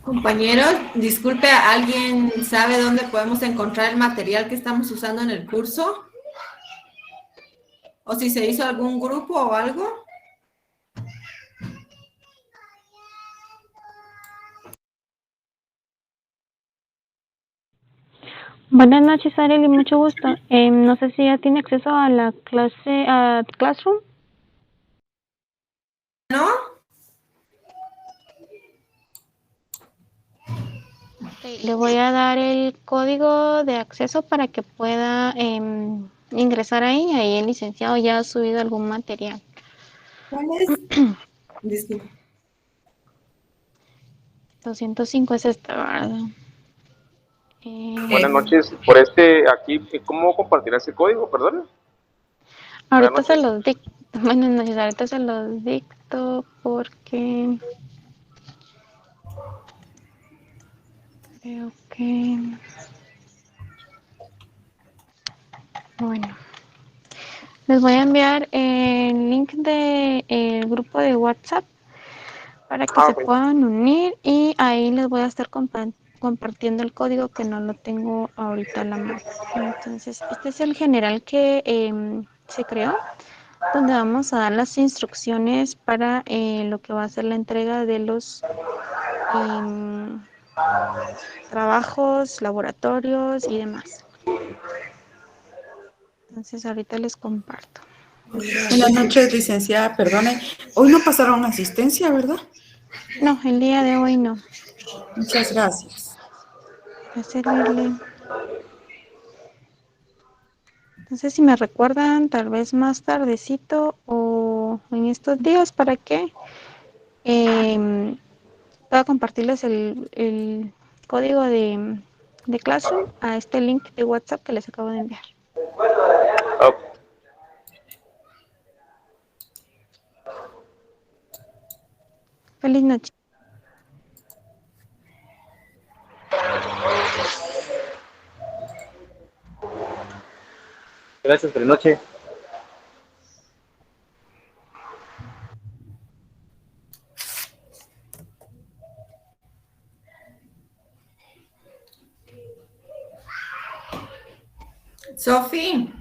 Compañeros, disculpe, ¿alguien sabe dónde podemos encontrar el material que estamos usando en el curso? ¿O si se hizo algún grupo o algo? Buenas noches, Arely, mucho gusto. No sé si ya tiene acceso a la clase, a Classroom. ¿No? Le voy a dar el código de acceso para que pueda ingresar ahí, ahí el licenciado ya ha subido algún material. ¿Cuál es? Disculpe. 205 es esta, ¿verdad? Buenas noches. Por aquí, ¿cómo compartir ese código? Perdón. Ahorita se los dicto. Buenas noches, ahorita se los dicto porque creo que... Bueno. Les voy a enviar el link del grupo de WhatsApp para que se puedan unir y ahí les voy a estar compartiendo el código que no lo tengo ahorita a la mano. Entonces, este es el general que se creó, donde vamos a dar las instrucciones para lo que va a ser la entrega de los trabajos, laboratorios y demás. Entonces, ahorita les comparto. Buenas noches, licenciada. Perdone, hoy no pasaron asistencia, ¿verdad? No, el día de hoy no. Muchas gracias. A servirle. Entonces, si me recuerdan, tal vez más tardecito o en estos días para que pueda compartirles el código de Classroom a este link de WhatsApp que les acabo de enviar. Feliz noche. Gracias, buenas noches. Sofi.